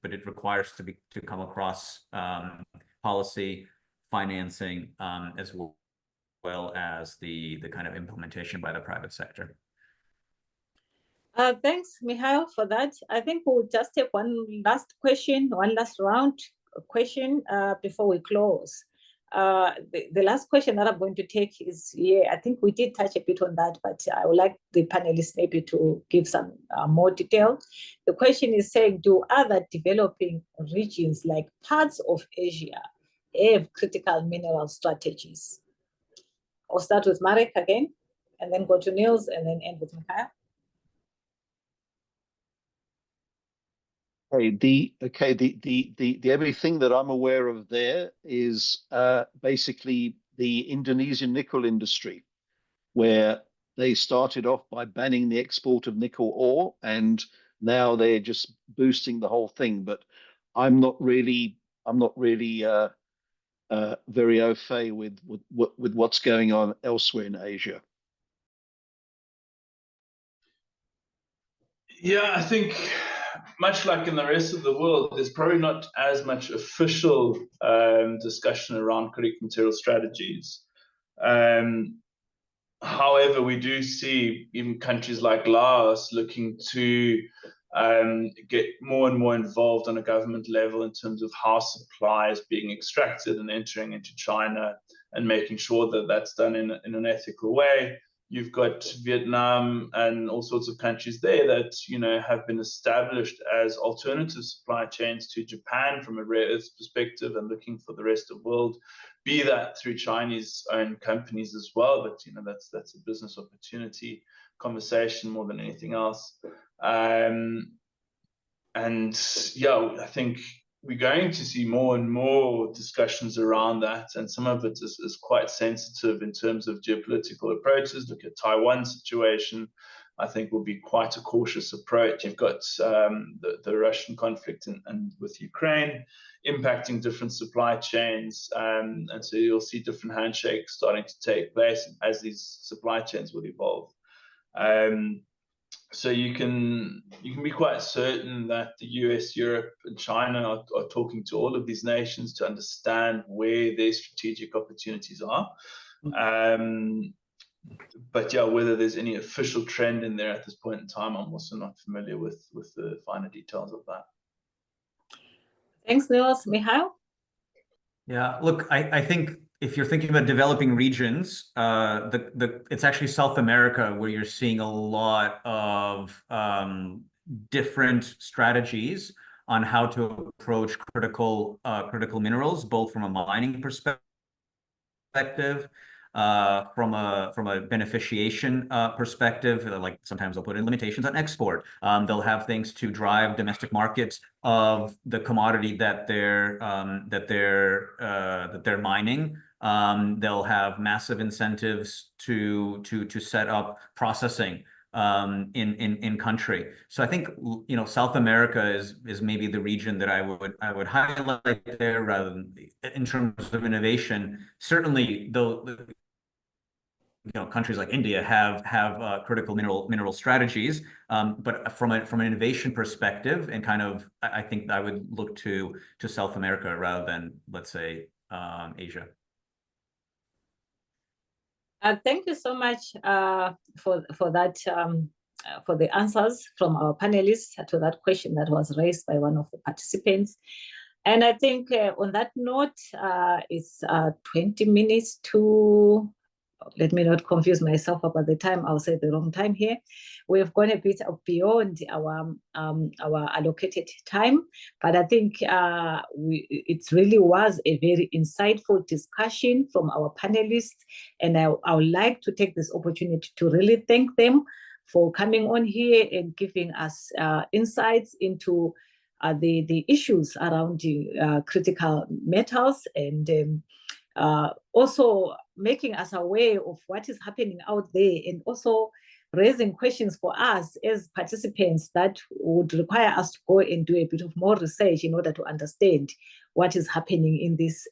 but it requires to come across policy, financing, as well as the kind of implementation by the private sector. Thanks, Mihail, for that. I think we'll just take one last question, one last round question before we close. The last question that I'm going to take is, yeah, I think we did touch a bit on that, but I would like the panelists maybe to give some more detail. The question is saying, do other developing regions like parts of Asia have critical mineral strategies? I'll start with Marek again, and then go to Niels, and then end with Mihail. The only thing that I'm aware of there is basically the Indonesian nickel industry, where they started off by banning the export of nickel ore, and now they're just boosting the whole thing. But I'm not really very au fait with what's going on elsewhere in Asia. Yeah, I think much like in the rest of the world, there's probably not as much official discussion around critical material strategies. However, we do see even countries like Laos looking to get more and more involved on a government level in terms of how supply is being extracted and entering into China, and making sure that that's done in an ethical way. You've got Vietnam and all sorts of countries there that, you know, have been established as alternative supply chains to Japan from a rare earth perspective, and looking for the rest of the world, be that through Chinese-owned companies as well. But, you know, that's a business opportunity conversation more than anything else. And yeah, I think we're going to see more and more discussions around that, and some of it is quite sensitive in terms of geopolitical approaches. Look at Taiwan situation, I think will be quite a cautious approach. You've got the Russian conflict and with Ukraine impacting different supply chains, and so you'll see different handshakes starting to take place as these supply chains will evolve. So you can be quite certain that the US, Europe, and China are talking to all of these nations to understand where their strategic opportunities are. But yeah, whether there's any official trend in there at this point in time, I'm also not familiar with the finer details of that. Thanks, Niels. Mihail? Yeah, look, I think if you're thinking about developing regions, it's actually South America where you're seeing a lot of different strategiges on how to approach critical minerals, both from a mining perspective, from a beneficiation perspective. Like sometimes they'll put in limitations on export. They'll have things to drive domestic markets of the commodity that they're mining. They'll have massive incentives to set up processing in country. So I think, you know, South America is maybe the region that I would highlight there, rather than in terms of innovation. Certainly, though, you know, countries like India have critical mineral strategies, but from an innovation perspective, and kind of, I think I would look to South America rather than, let's say, Asia. Thank you so much for that, for the answers from our panelists to that question that was raised by one of the participants. And I think on that note, it's 20 minutes to, let me not confuse myself about the time, I'll say the wrong time here. We've gone a bit beyond our allocated time, but I think it really was a very insightful discussion from our panelists, and I would like to take this opportunity to really thank them for coming on here and giving us insights into the issues around critical metals, and also making us aware of what is happening out there, and also raising questions for us as participants that would require us to go and do a bit of more research in order to understand what is happening in this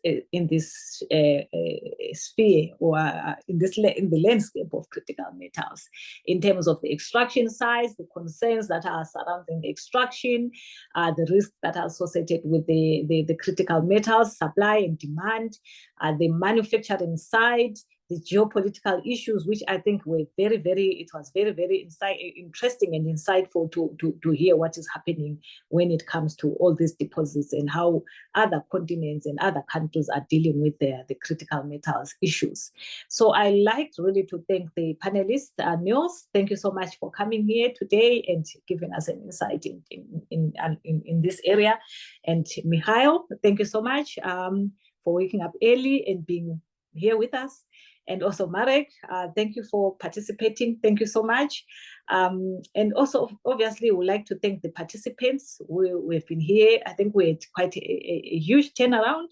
sphere, or in the landscape of critical metals, in terms of the extraction size, the concerns that are surrounding the extraction, the risks that are associated with the critical metals supply and demand, the manufacturing side, the geopolitical issues, which I think were it was very, very interesting and insightful to hear what is happening when it comes to all these deposits and how other continents and other countries are dealing with the critical metals issues. So I like really to thank the panelists. Niels, thank you so much for coming here today and giving us an insight in this area. And Mikhail, thank you so much for waking up early and being here with us. And also Marek, thank you for participating. Thank you so much. And also, obviously, we'd like to thank the participants. We've been here. I think we had quite a huge turnaround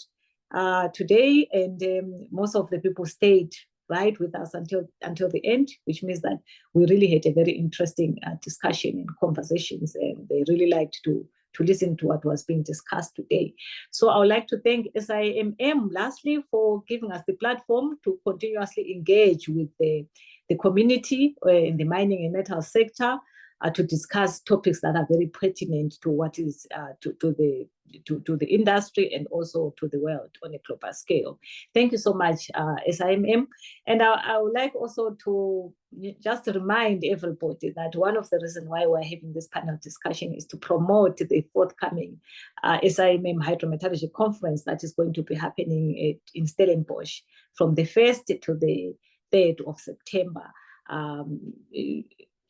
today, and most of the people stayed right with us until the end, which means that we really had a very interesting discussion and conversations, and they really liked to listen to what was being discussed today. So I would like to thank SIMM lastly for giving us the platform to continuously engage with the community in the mining and metal sector to discuss topics that are very pertinent to what is to the industry and also to the world on a global scale. Thank you so much, SIMM. And I would like also to just remind everybody that one of the reasons why we're having this panel discussion is to promote the forthcoming SIMM Hydrometallurgy Conference that is going to be happening in Stellenbosch from the 1st to the 3rd of September.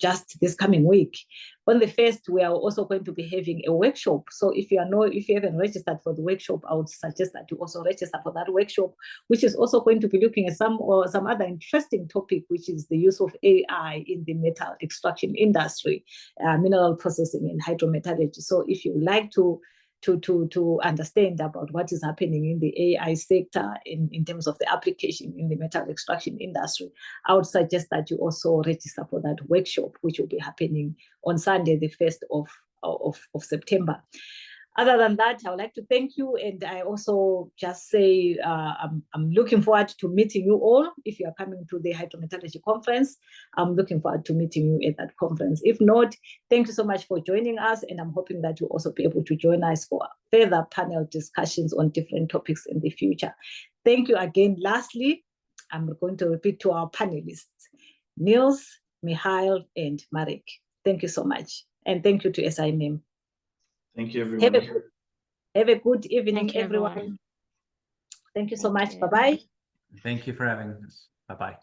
Just this coming week. On the 1st, we are also going to be having a workshop. So if you haven't registered for the workshop, I would suggest that you also register for that workshop, which is also going to be looking at some other interesting topic, which is the use of AI in the metal extraction industry, mineral processing and hydrometallurgy. So if you would like to understand about what is happening in the AI sector in terms of the application in the metal extraction industry, I would suggest that you also register for that workshop, which will be happening on Sunday, the 1st of September. Other than that, I would like to thank you, and I also just say I'm looking forward to meeting you all. If you are coming to the Hydrometallurgy Conference, I'm looking forward to meeting you at that conference. If not, thank you so much for joining us, and I'm hoping that you'll also be able to join us for further panel discussions on different topics in the future. Thank you again. Lastly, I'm going to repeat to our panelists, Niels, Mikhail, and Marek. Thank you so much, and thank you to SIMM. Thank you, everyone. Have a good evening, everyone. Thank you so much. Bye-bye. Thank you for having us. Bye-bye.